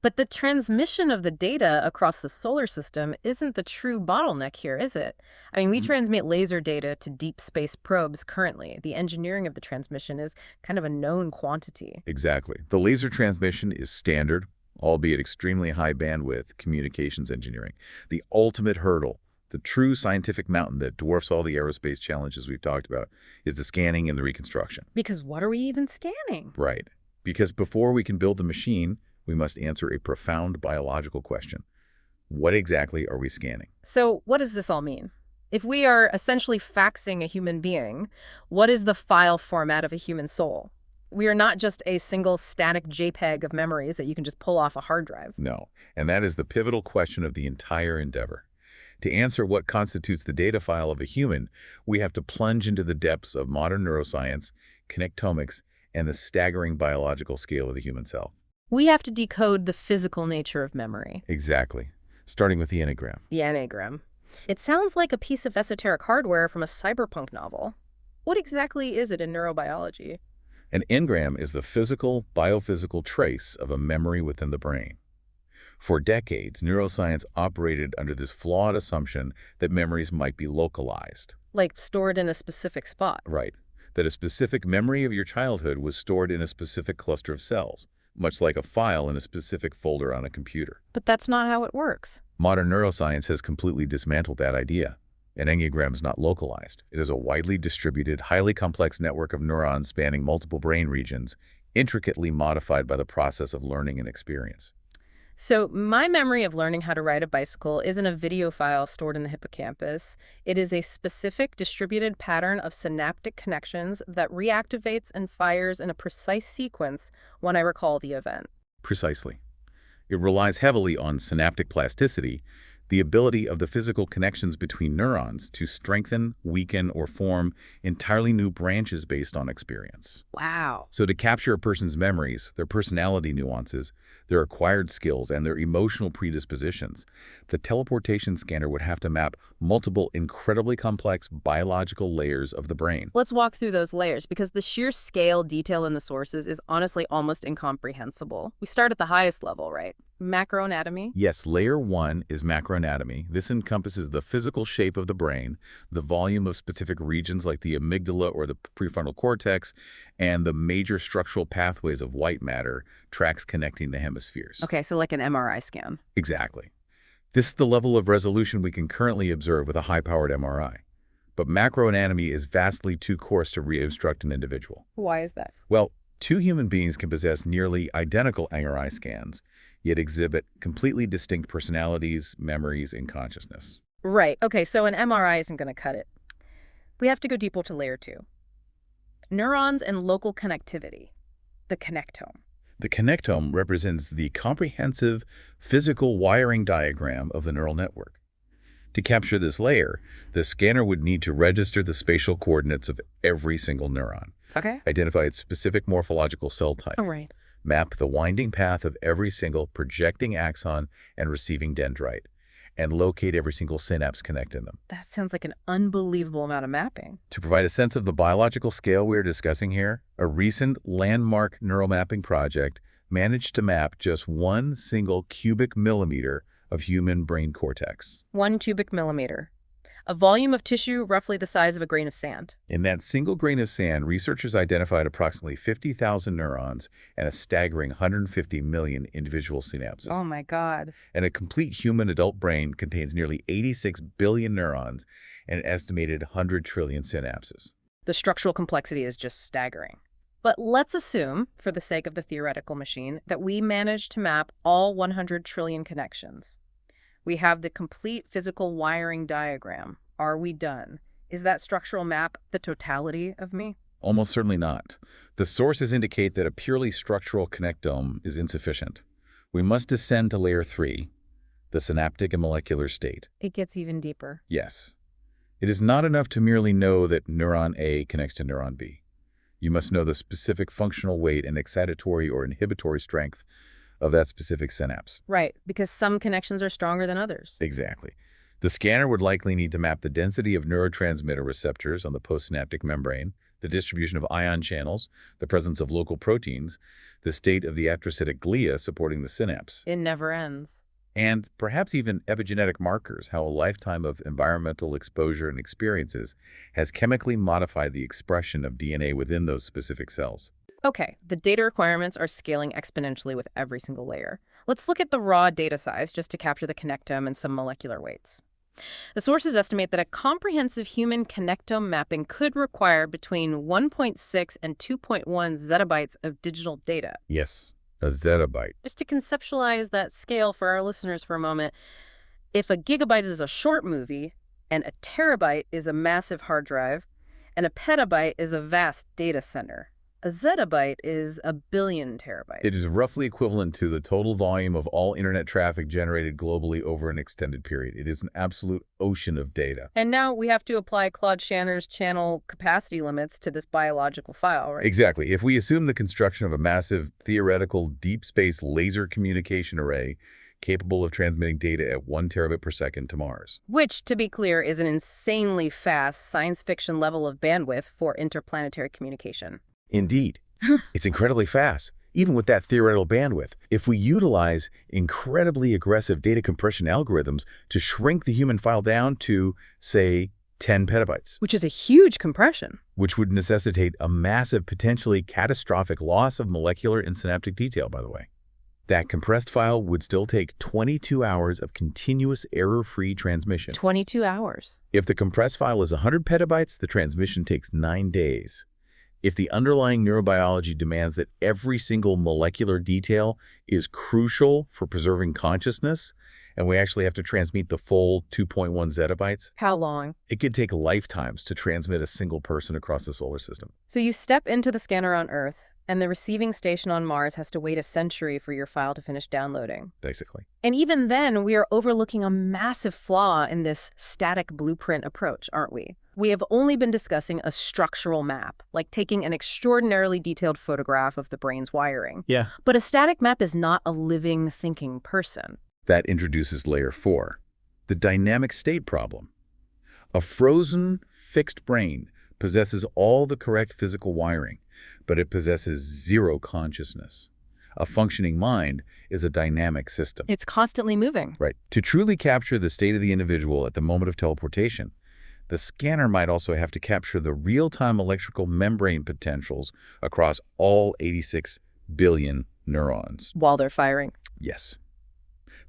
But the transmission of the data across the solar system isn't the true bottleneck here, is it? I mean, we transmit laser data to deep space probes currently. The engineering of the transmission is kind of a known quantity. Exactly. The laser transmission is standard, albeit extremely high bandwidth, communications engineering. The ultimate hurdle, the true scientific mountain that dwarfs all the aerospace challenges we've talked about, is the scanning and the reconstruction. Because what are we even scanning? Right. Because before we can build the machine, we must answer a profound biological question. What exactly are we scanning? So what does this all mean? If we are essentially faxing a human being, what is the file format of a human soul? We are not just a single static JPEG of memories that you can just pull off a hard drive. No, and that is the pivotal question of the entire endeavor. To answer what constitutes the data file of a human, we have to plunge into the depths of modern neuroscience, connectomics, and the staggering biological scale of the human self. We have to decode the physical nature of memory. Exactly. Starting with the enneagram. The enneagram. It sounds like a piece of esoteric hardware from a cyberpunk novel. What exactly is it in neurobiology? An engram is the physical, biophysical trace of a memory within the brain. For decades, neuroscience operated under this flawed assumption that memories might be localized. Like stored in a specific spot. Right. That a specific memory of your childhood was stored in a specific cluster of cells, much like a file in a specific folder on a computer. But that's not how it works. Modern neuroscience has completely dismantled that idea. An enneagram is not localized. It is a widely distributed, highly complex network of neurons spanning multiple brain regions, intricately modified by the process of learning and experience. So my memory of learning how to ride a bicycle isn't a video file stored in the hippocampus. It is a specific distributed pattern of synaptic connections that reactivates and fires in a precise sequence when I recall the event. Precisely. It relies heavily on synaptic plasticity, the ability of the physical connections between neurons to strengthen, weaken, or form entirely new branches based on experience. Wow. So to capture a person's memories, their personality nuances, their acquired skills, and their emotional predispositions, the teleportation scanner would have to map multiple incredibly complex biological layers of the brain. Let's walk through those layers because the sheer scale detail in the sources is honestly almost incomprehensible. We start at the highest level, right? Macroanatomy? Yes, layer 1 is macroanatomy. This encompasses the physical shape of the brain, the volume of specific regions like the amygdala or the prefrontal cortex, and the major structural pathways of white matter, tracks connecting the hemispheres. Okay, so like an MRI scan. Exactly. This is the level of resolution we can currently observe with a high-powered MRI. But macroanatomy is vastly too coarse to reconstruct an individual. Why is that? Well, two human beings can possess nearly identical MRI scans, yet exhibit completely distinct personalities, memories, and consciousness. Right. Okay, so an MRI isn't going to cut it. We have to go deeper to layer 2. Neurons and local connectivity. The connectome. The connectome represents the comprehensive physical wiring diagram of the neural network. To capture this layer, the scanner would need to register the spatial coordinates of every single neuron, Okay. identify its specific morphological cell type, All right. map the winding path of every single projecting axon and receiving dendrite, and locate every single synapse connecting them. That sounds like an unbelievable amount of mapping. To provide a sense of the biological scale we are discussing here, a recent landmark neural mapping project managed to map just one single cubic millimeter of human brain cortex. 1 cubic millimeter. A volume of tissue roughly the size of a grain of sand. In that single grain of sand, researchers identified approximately 50,000 neurons and a staggering 150 million individual synapses. Oh my God. And a complete human adult brain contains nearly 86 billion neurons and an estimated 100 trillion synapses. The structural complexity is just staggering. But let's assume, for the sake of the theoretical machine, that we managed to map all 100 trillion connections. We have the complete physical wiring diagram. Are we done? Is that structural map the totality of me? Almost certainly not. The sources indicate that a purely structural connectome is insufficient. We must descend to layer 3, the synaptic and molecular state. It gets even deeper. Yes. It is not enough to merely know that neuron A connects to neuron B. You must know the specific functional weight and excitatory or inhibitory strength of that specific synapse. Right, because some connections are stronger than others. Exactly. The scanner would likely need to map the density of neurotransmitter receptors on the postsynaptic membrane, the distribution of ion channels, the presence of local proteins, the state of the astrocytic glia supporting the synapse, It never ends. and perhaps even epigenetic markers, how a lifetime of environmental exposure and experiences has chemically modified the expression of DNA within those specific cells. Okay, the data requirements are scaling exponentially with every single layer. Let's look at the raw data size just to capture the connectome and some molecular weights. The sources estimate that a comprehensive human connectome mapping could require between 1.6 and 2.1 zettabytes of digital data. Yes, a zettabyte. Just to conceptualize that scale for our listeners for a moment, if a gigabyte is a short movie, and a terabyte is a massive hard drive, and a petabyte is a vast data center, a zettabyte is a billion terabytes. It is roughly equivalent to the total volume of all internet traffic generated globally over an extended period. It is an absolute ocean of data. And now we have to apply Claude Shanner's channel capacity limits to this biological file, right? Exactly. If we assume the construction of a massive theoretical deep space laser communication array capable of transmitting data at 1 terabit per second to Mars. Which, to be clear, is an insanely fast science fiction level of bandwidth for interplanetary communication. Indeed. It's incredibly fast, even with that theoretical bandwidth. If we utilize incredibly aggressive data compression algorithms to shrink the human file down to, say, 10 petabytes, Which is a huge compression. which would necessitate a massive, potentially catastrophic loss of molecular and synaptic detail, by the way. That compressed file would still take 22 hours of continuous error-free transmission. 22 hours. If the compressed file is 100 petabytes, the transmission takes 9 days. If the underlying neurobiology demands that every single molecular detail is crucial for preserving consciousness, and we actually have to transmit the full 2.1 zettabytes, How long? it could take lifetimes to transmit a single person across the solar system. So you step into the scanner on Earth, and the receiving station on Mars has to wait a century for your file to finish downloading. Basically. And even then, we are overlooking a massive flaw in this static blueprint approach, aren't we? We have only been discussing a structural map, like taking an extraordinarily detailed photograph of the brain's wiring. Yeah. But a static map is not a living, thinking person. That introduces layer 4, the dynamic state problem. A frozen, fixed brain possesses all the correct physical wiring, but it possesses zero consciousness. A functioning mind is a dynamic system. It's constantly moving. Right. To truly capture the state of the individual at the moment of teleportation, the scanner might also have to capture the real-time electrical membrane potentials across all 86 billion neurons. While they're firing. Yes.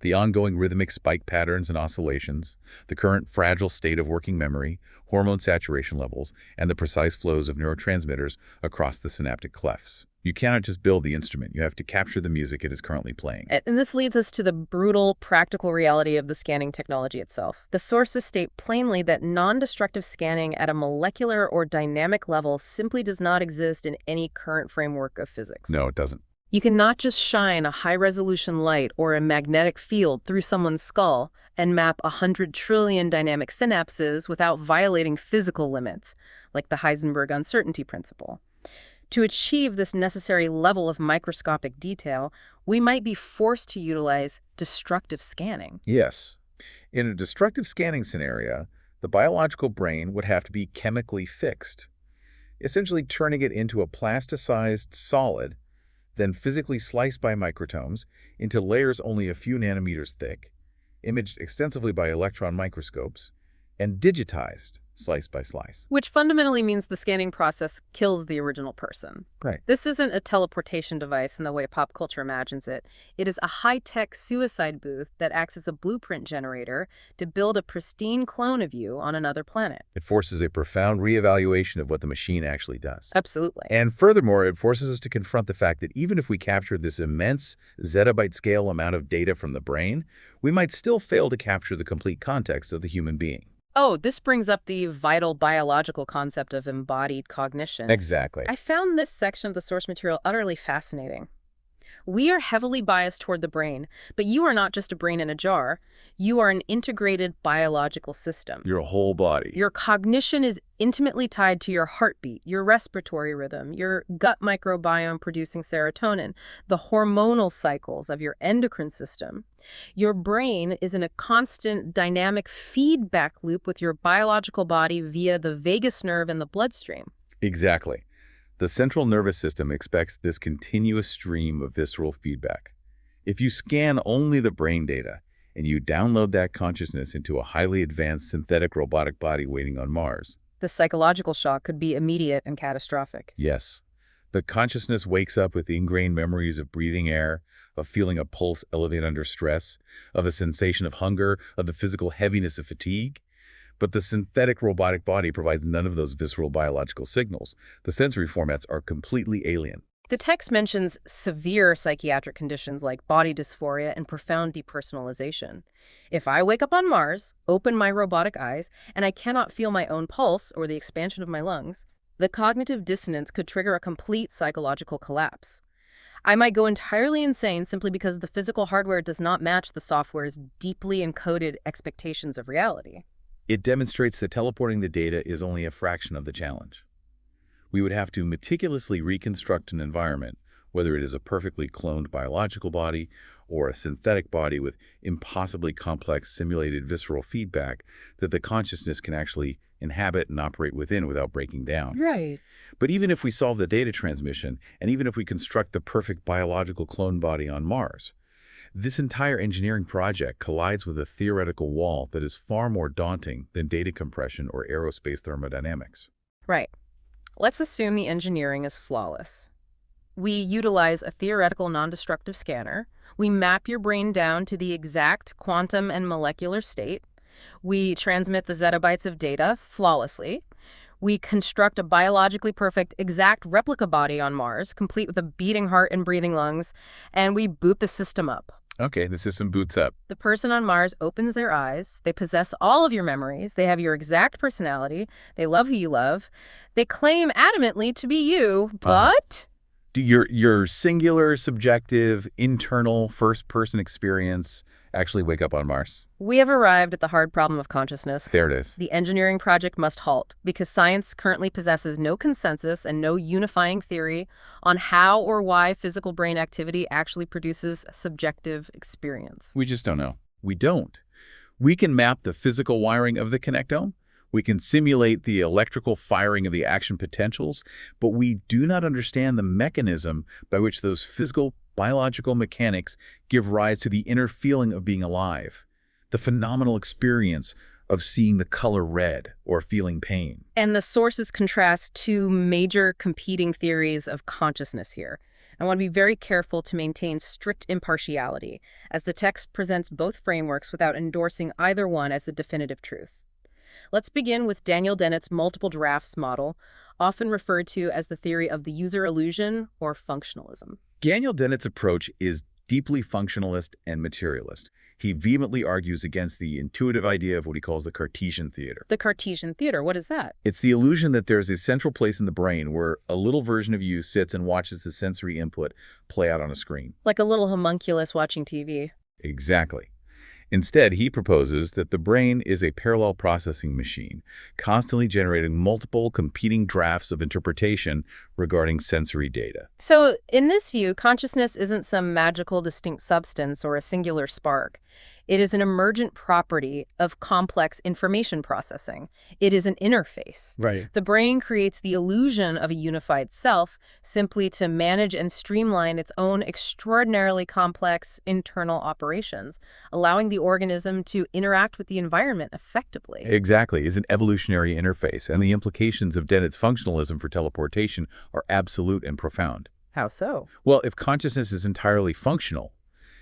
The ongoing rhythmic spike patterns and oscillations, the current fragile state of working memory, hormone saturation levels, and the precise flows of neurotransmitters across the synaptic clefts. You cannot just build the instrument. You have to capture the music it is currently playing. And this leads us to the brutal, practical reality of the scanning technology itself. The sources state plainly that non-destructive scanning at a molecular or dynamic level simply does not exist in any current framework of physics. No, it doesn't. You cannot just shine a high-resolution light or a magnetic field through someone's skull and map 100 trillion dynamic synapses without violating physical limits, like the Heisenberg uncertainty principle. To achieve this necessary level of microscopic detail, we might be forced to utilize destructive scanning. Yes. In a destructive scanning scenario, the biological brain would have to be chemically fixed, essentially turning it into a plasticized solid, then physically sliced by microtomes into layers only a few nanometers thick, imaged extensively by electron microscopes, and digitized slice by slice. Which fundamentally means the scanning process kills the original person. Right. This isn't a teleportation device in the way pop culture imagines it. It is a high-tech suicide booth that acts as a blueprint generator to build a pristine clone of you on another planet. It forces a profound reevaluation of what the machine actually does. Absolutely. And furthermore, it forces us to confront the fact that even if we capture this immense zettabyte-scale amount of data from the brain, we might still fail to capture the complete context of the human being. Oh, this brings up the vital biological concept of embodied cognition. Exactly. I found this section of the source material utterly fascinating. We are heavily biased toward the brain, but you are not just a brain in a jar. You are an integrated biological system. Your whole body. Your cognition is intimately tied to your heartbeat, your respiratory rhythm, your gut microbiome producing serotonin, the hormonal cycles of your endocrine system. Your brain is in a constant dynamic feedback loop with your biological body via the vagus nerve and the bloodstream. Exactly. The central nervous system expects this continuous stream of visceral feedback. If you scan only the brain data and you download that consciousness into a highly advanced synthetic robotic body waiting on Mars, The psychological shock could be immediate and catastrophic. yes, the consciousness wakes up with ingrained memories of breathing air, of feeling a pulse elevate under stress, of a sensation of hunger, of the physical heaviness of fatigue. But the synthetic robotic body provides none of those visceral biological signals. The sensory formats are completely alien. The text mentions severe psychiatric conditions like body dysphoria and profound depersonalization. If I wake up on Mars, open my robotic eyes, and I cannot feel my own pulse or the expansion of my lungs, the cognitive dissonance could trigger a complete psychological collapse. I might go entirely insane simply because the physical hardware does not match the software's deeply encoded expectations of reality. It demonstrates that teleporting the data is only a fraction of the challenge. We would have to meticulously reconstruct an environment, whether it is a perfectly cloned biological body or a synthetic body with impossibly complex simulated visceral feedback that the consciousness can actually inhabit and operate within without breaking down. Right. But even if we solve the data transmission, and even if we construct the perfect biological clone body on Mars, this entire engineering project collides with a theoretical wall that is far more daunting than data compression or aerospace thermodynamics. Right. Let's assume the engineering is flawless. We utilize a theoretical non-destructive scanner. We map your brain down to the exact quantum and molecular state. We transmit the zettabytes of data flawlessly. We construct a biologically perfect, exact replica body on Mars, complete with a beating heart and breathing lungs, and we boot the system up. Okay, the system boots up. The person on Mars opens their eyes. They possess all of your memories. They have your exact personality. They love who you love. They claim adamantly to be you, but... Your singular, subjective, internal, first-person experience actually wake up on Mars. We have arrived at the hard problem of consciousness. There it is. The engineering project must halt because science currently possesses no consensus and no unifying theory on how or why physical brain activity actually produces a subjective experience. We just don't know. We don't. We can map the physical wiring of the connectome. We can simulate the electrical firing of the action potentials, but we do not understand the mechanism by which those physical biological mechanics give rise to the inner feeling of being alive, the phenomenal experience of seeing the color red or feeling pain. And the sources contrast two major competing theories of consciousness here. I want to be very careful to maintain strict impartiality, as the text presents both frameworks without endorsing either one as the definitive truth. Let's begin with Daniel Dennett's multiple drafts model, often referred to as the theory of the user illusion or functionalism. Daniel Dennett's approach is deeply functionalist and materialist. He vehemently argues against the intuitive idea of what he calls the Cartesian theater. The Cartesian theater, what is that? It's the illusion that there's a central place in the brain where a little version of you sits and watches the sensory input play out on a screen. Like a little homunculus watching TV. Exactly. Instead, he proposes that the brain is a parallel processing machine, constantly generating multiple competing drafts of interpretation regarding sensory data. So, in this view, consciousness isn't some magical distinct substance or a singular spark. It is an emergent property of complex information processing. It is an interface. Right. The brain creates the illusion of a unified self simply to manage and streamline its own extraordinarily complex internal operations, allowing the organism to interact with the environment effectively. Exactly. It's an evolutionary interface, and the implications of Dennett's functionalism for teleportation are absolute and profound. How so? Well, if consciousness is entirely functional,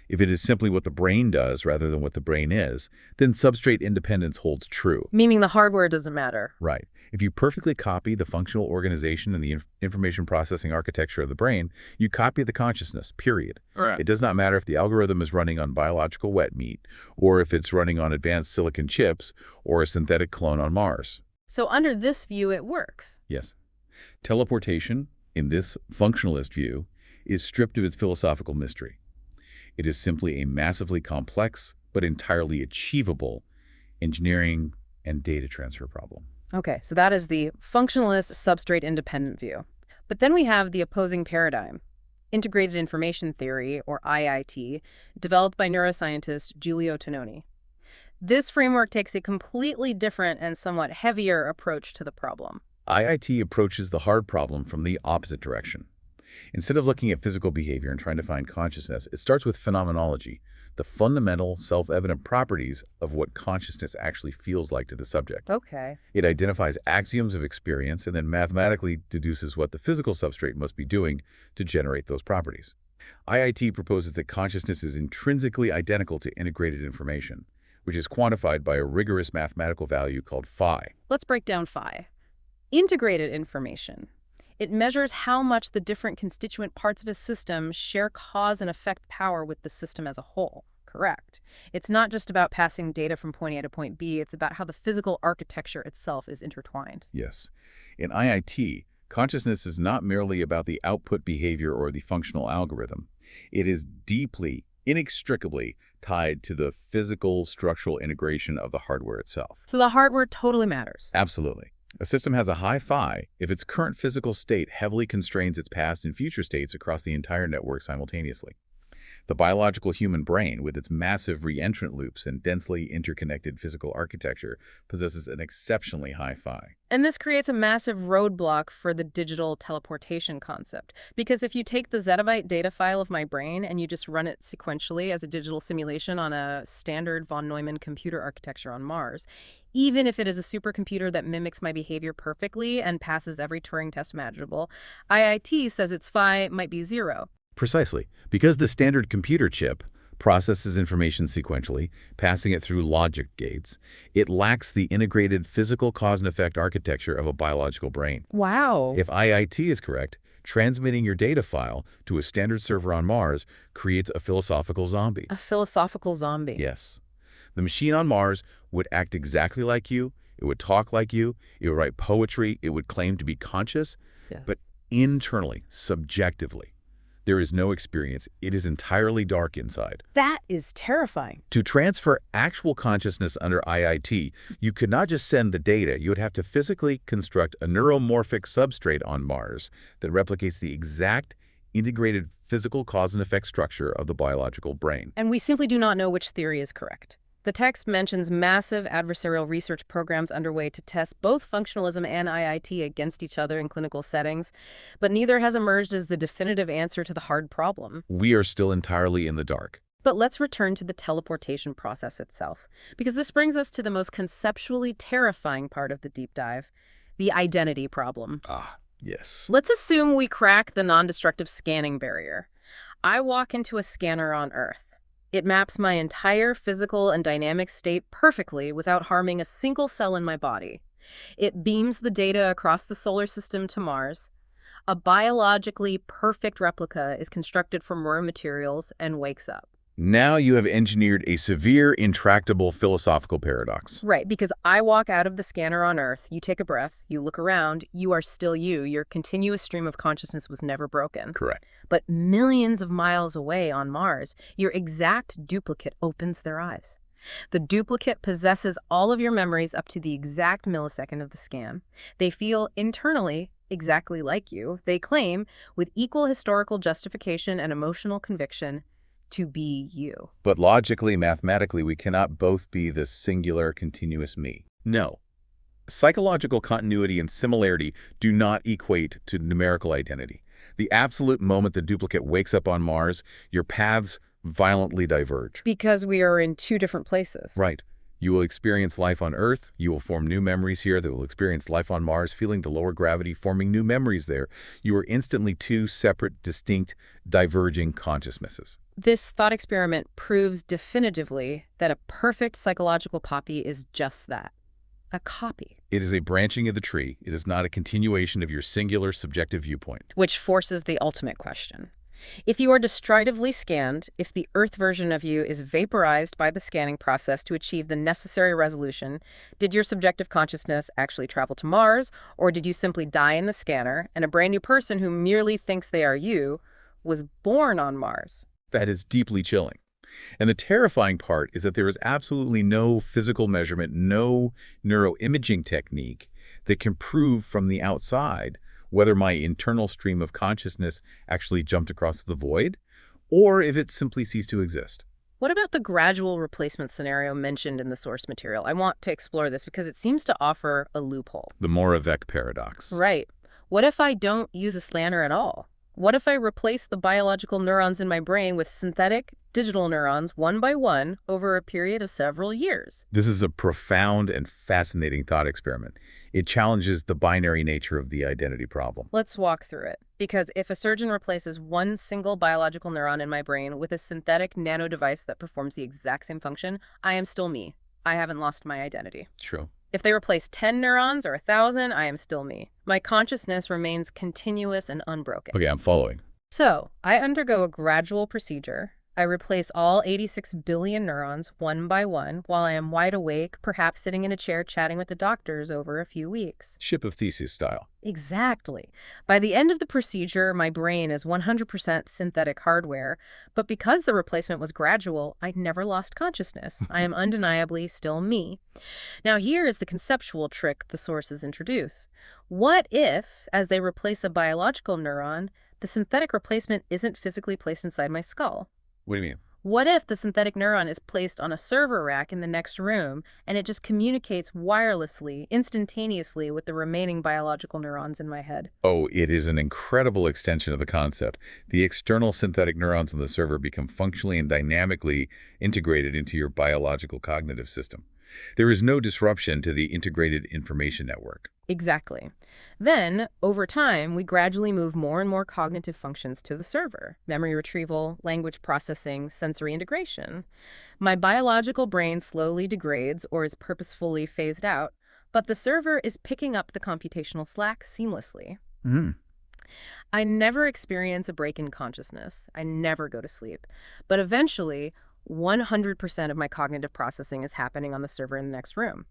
If it is simply what the brain does rather than what the brain is, then substrate independence holds true. Meaning the hardware doesn't matter. Right. If you perfectly copy the functional organization and the information processing architecture of the brain, you copy the consciousness, period. Right. It does not matter if the algorithm is running on biological wet meat, or if it's running on advanced silicon chips, or a synthetic clone on Mars. So under this view, it works. Yes. Teleportation, in this functionalist view, is stripped of its philosophical mystery. It is simply a massively complex, but entirely achievable engineering and data transfer problem. Okay, so that is the functionalist substrate-independent view. But then we have the opposing paradigm, integrated information theory, or IIT, developed by neuroscientist Giulio Tononi. This framework takes a completely different and somewhat heavier approach to the problem. IIT approaches the hard problem from the opposite direction. Instead of looking at physical behavior and trying to find consciousness, it starts with phenomenology, the fundamental, self-evident properties of what consciousness actually feels like to the subject. Okay. It identifies axioms of experience and then mathematically deduces what the physical substrate must be doing to generate those properties. IIT proposes that consciousness is intrinsically identical to integrated information, which is quantified by a rigorous mathematical value called phi. Let's break down phi. Integrated information. It measures how much the different constituent parts of a system share cause and effect power with the system as a whole. Correct. It's not just about passing data from point A to point B, it's about how the physical architecture itself is intertwined. Yes. In IIT, consciousness is not merely about the output behavior or the functional algorithm. It is deeply, inextricably tied to the physical, structural integration of the hardware itself. So the hardware totally matters. Absolutely. A system has a high phi if its current physical state heavily constrains its past and future states across the entire network simultaneously. The biological human brain, with its massive reentrant loops and densely interconnected physical architecture, possesses an exceptionally high phi. And this creates a massive roadblock for the digital teleportation concept. Because if you take the zettabyte data file of my brain and you just run it sequentially as a digital simulation on a standard von Neumann computer architecture on Mars, even if it is a supercomputer that mimics my behavior perfectly and passes every Turing test imaginable, IIT says its phi might be 0. Precisely. Because the standard computer chip processes information sequentially, passing it through logic gates, it lacks the integrated physical cause and effect architecture of a biological brain. Wow. If IIT is correct, transmitting your data file to a standard server on Mars creates a philosophical zombie. A philosophical zombie. Yes. The machine on Mars would act exactly like you, it would talk like you, it would write poetry, it would claim to be conscious, but internally, subjectively, there is no experience. It is entirely dark inside. That is terrifying. To transfer actual consciousness under IIT, you could not just send the data. You would have to physically construct a neuromorphic substrate on Mars that replicates the exact integrated physical cause and effect structure of the biological brain. And we simply do not know which theory is correct. The text mentions massive adversarial research programs underway to test both functionalism and IIT against each other in clinical settings, but neither has emerged as the definitive answer to the hard problem. We are still entirely in the dark. But let's return to the teleportation process itself, because this brings us to the most conceptually terrifying part of the deep dive, the identity problem. Ah, yes. Let's assume we crack the non-destructive scanning barrier. I walk into a scanner on Earth. It maps my entire physical and dynamic state perfectly without harming a single cell in my body. It beams the data across the solar system to Mars. A biologically perfect replica is constructed from raw materials and wakes up. Now you have engineered a severe, intractable philosophical paradox. Right, because I walk out of the scanner on Earth, you take a breath, you look around, you are still you. Your continuous stream of consciousness was never broken. Correct. But millions of miles away on Mars, your exact duplicate opens their eyes. The duplicate possesses all of your memories up to the exact millisecond of the scan. They feel internally exactly like you. They claim, with equal historical justification and emotional conviction, to be you. But logically, mathematically, we cannot both be the singular, continuous me. No. Psychological continuity and similarity do not equate to numerical identity. The absolute moment the duplicate wakes up on Mars, your paths violently diverge. Because we are in two different places. Right. You will experience life on Earth. You will form new memories here that will experience life on Mars, feeling the lower gravity, forming new memories there. You are instantly two separate, distinct, diverging consciousnesses. This thought experiment proves definitively that a perfect psychological copy is just that, a copy. It is a branching of the tree. It is not a continuation of your singular subjective viewpoint. Which forces the ultimate question. If you are destructively scanned, if the Earth version of you is vaporized by the scanning process to achieve the necessary resolution, did your subjective consciousness actually travel to Mars, or did you simply die in the scanner, and a brand new person who merely thinks they are you was born on Mars? That is deeply chilling. And the terrifying part is that there is absolutely no physical measurement, no neuroimaging technique that can prove from the outside whether my internal stream of consciousness actually jumped across the void, or if it simply ceased to exist. What about the gradual replacement scenario mentioned in the source material? I want to explore this because it seems to offer a loophole. The Moravec paradox. Right. What if I don't use a scanner at all? What if I replace the biological neurons in my brain with synthetic digital neurons one by one over a period of several years? This is a profound and fascinating thought experiment. It challenges the binary nature of the identity problem. Let's walk through it. Because if a surgeon replaces one single biological neuron in my brain with a synthetic nano device that performs the exact same function, I am still me. I haven't lost my identity. True. If they replace 10 neurons or 1,000, I am still me. My consciousness remains continuous and unbroken. Okay, I'm following. So, I undergo a gradual procedure. I replace all 86 billion neurons one by one while I am wide awake, perhaps sitting in a chair chatting with the doctors over a few weeks. Ship of Theseus style. Exactly. By the end of the procedure, my brain is 100% synthetic hardware, but because the replacement was gradual, I never lost consciousness. I am undeniably still me. Now here is the conceptual trick the sources introduce. What if, as they replace a biological neuron, the synthetic replacement isn't physically placed inside my skull? What do you mean? What if the synthetic neuron is placed on a server rack in the next room and it just communicates wirelessly, instantaneously with the remaining biological neurons in my head? Oh, it is an incredible extension of the concept. The external synthetic neurons on the server become functionally and dynamically integrated into your biological cognitive system. There is no disruption to the integrated information network. Exactly. Then, over time, we gradually move more and more cognitive functions to the server. Memory retrieval, language processing, sensory integration. My biological brain slowly degrades or is purposefully phased out, but the server is picking up the computational slack seamlessly. I never experience a break in consciousness. I never go to sleep. But eventually, 100% of my cognitive processing is happening on the server in the next room.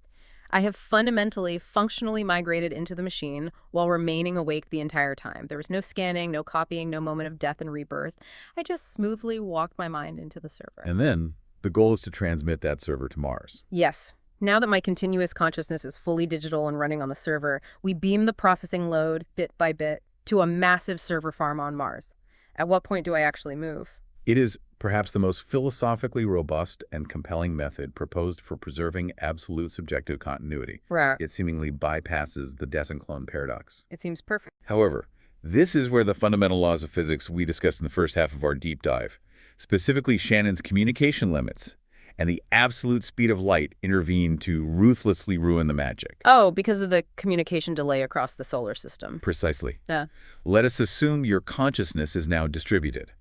I have fundamentally, functionally migrated into the machine while remaining awake the entire time. There was no scanning, no copying, no moment of death and rebirth. I just smoothly walked my mind into the server. And then, the goal is to transmit that server to Mars. Yes. Now that my continuous consciousness is fully digital and running on the server, we beam the processing load, bit by bit, to a massive server farm on Mars. At what point do I actually move? It is perhaps the most philosophically robust and compelling method proposed for preserving absolute subjective continuity. Right. It seemingly bypasses the Dessen-Clone paradox. It seems perfect. However, this is where the fundamental laws of physics we discussed in the first half of our deep dive, specifically Shannon's communication limits and the absolute speed of light, intervene to ruthlessly ruin the magic. Oh, because of the communication delay across the solar system. Precisely. Yeah. Let us assume your consciousness is now distributed.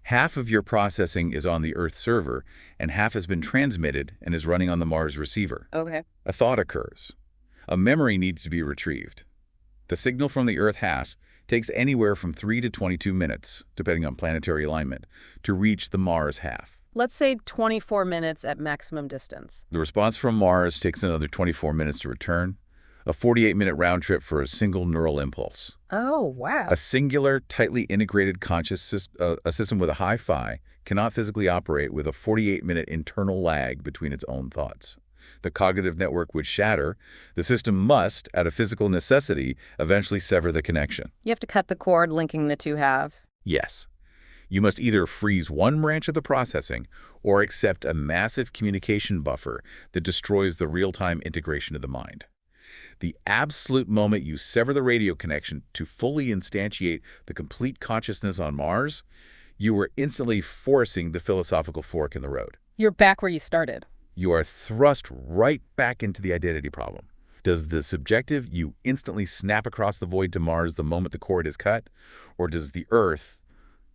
Half of your processing is on the Earth server, and half has been transmitted and is running on the Mars receiver. Okay. A thought occurs. A memory needs to be retrieved. The signal from the Earth half takes anywhere from 3 to 22 minutes, depending on planetary alignment, to reach the Mars half. Let's say 24 minutes at maximum distance. The response from Mars takes another 24 minutes to return, a 48-minute round trip for a single neural impulse. Oh, wow. A singular, tightly integrated a system with a high phi cannot physically operate with a 48-minute internal lag between its own thoughts. The cognitive network would shatter. The system must, out of physical necessity, eventually sever the connection. You have to cut the cord linking the two halves. Yes. You must either freeze one branch of the processing or accept a massive communication buffer that destroys the real-time integration of the mind. The absolute moment you sever the radio connection to fully instantiate the complete consciousness on Mars, you are instantly forcing the philosophical fork in the road. You're back where you started. You are thrust right back into the identity problem. Does the subjective you instantly snap across the void to Mars the moment the cord is cut? Or does the Earth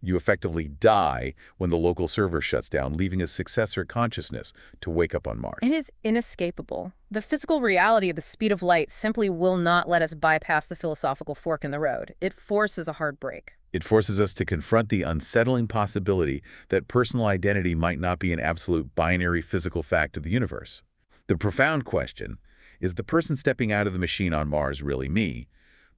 You effectively die when the local server shuts down, leaving a successor consciousness to wake up on Mars. It is inescapable. The physical reality of the speed of light simply will not let us bypass the philosophical fork in the road. It forces a hard break. It forces us to confront the unsettling possibility that personal identity might not be an absolute binary physical fact of the universe. The profound question, is the person stepping out of the machine on Mars really me,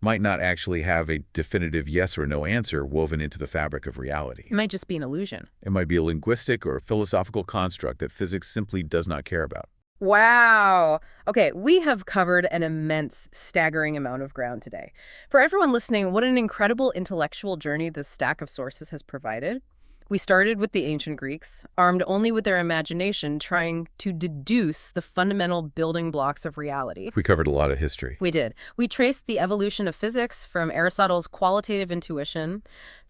might not actually have a definitive yes or no answer woven into the fabric of reality. It might just be an illusion. It might be a linguistic or philosophical construct that physics simply does not care about. Wow. Okay, we have covered an immense, staggering amount of ground today. For everyone listening, what an incredible intellectual journey this stack of sources has provided. We started with the ancient Greeks, armed only with their imagination, trying to deduce the fundamental building blocks of reality. We covered a lot of history. We did. We traced the evolution of physics from Aristotle's qualitative intuition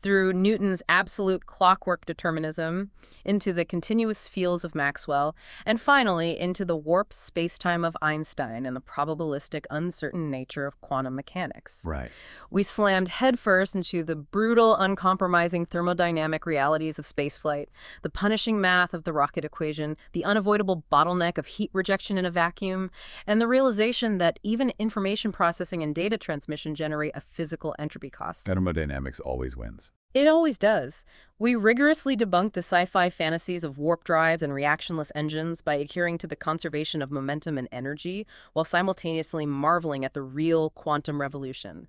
through Newton's absolute clockwork determinism into the continuous fields of Maxwell, and finally into the warped spacetime of Einstein and the probabilistic uncertain nature of quantum mechanics. Right. We slammed headfirst into the brutal, uncompromising thermodynamic realities of spaceflight, the punishing math of the rocket equation, the unavoidable bottleneck of heat rejection in a vacuum, and the realization that even information processing and data transmission generate a physical entropy cost. Thermodynamics always wins. It always does. We rigorously debunk the sci-fi fantasies of warp drives and reactionless engines by adhering to the conservation of momentum and energy, while simultaneously marveling at the real quantum revolution.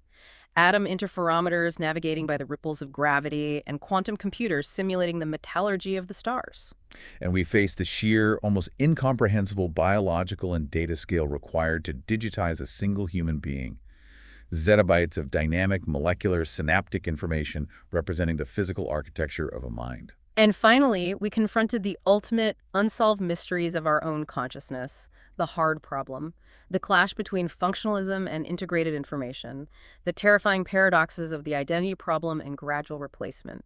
Atom interferometers navigating by the ripples of gravity, and quantum computers simulating the metallurgy of the stars. And we face the sheer, almost incomprehensible biological and data scale required to digitize a single human being. Zettabytes of dynamic, molecular, synaptic information representing the physical architecture of a mind. And finally, we confronted the ultimate unsolved mysteries of our own consciousness, the hard problem, the clash between functionalism and integrated information, the terrifying paradoxes of the identity problem and gradual replacement.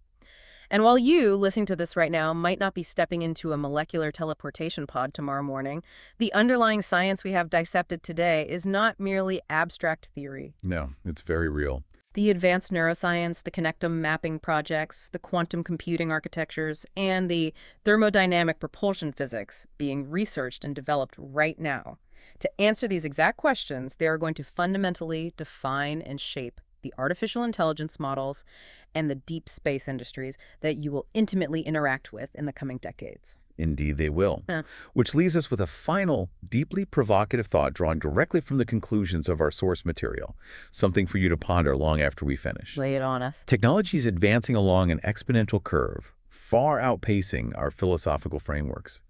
And while you, listening to this right now, might not be stepping into a molecular teleportation pod tomorrow morning, the underlying science we have dissected today is not merely abstract theory. No, it's very real. The advanced neuroscience, the connectome mapping projects, the quantum computing architectures, and the thermodynamic propulsion physics being researched and developed right now. To answer these exact questions, they are going to fundamentally define and shape the artificial intelligence models and the deep space industries that you will intimately interact with in the coming decades. Indeed, they will. Yeah. Which leaves us with a final, deeply provocative thought drawn directly from the conclusions of our source material, something for you to ponder long after we finish. Lay it on us. Technology is advancing along an exponential curve, far outpacing our philosophical frameworks.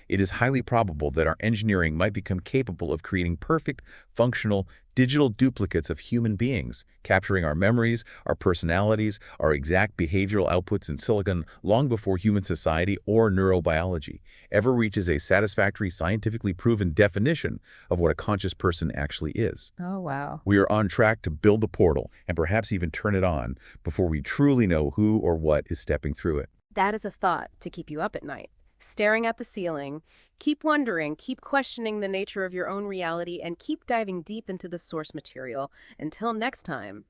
It is highly probable that our engineering might become capable of creating perfect, functional, digital duplicates of human beings, capturing our memories, our personalities, our exact behavioral outputs in silicon long before human society or neurobiology ever reaches a satisfactory, scientifically proven definition of what a conscious person actually is. Oh, wow. We are on track to build the portal and perhaps even turn it on before we truly know who or what is stepping through it. That is a thought to keep you up at night. Staring at the ceiling, keep wondering, keep questioning the nature of your own reality, and keep diving deep into the source material. Until next time.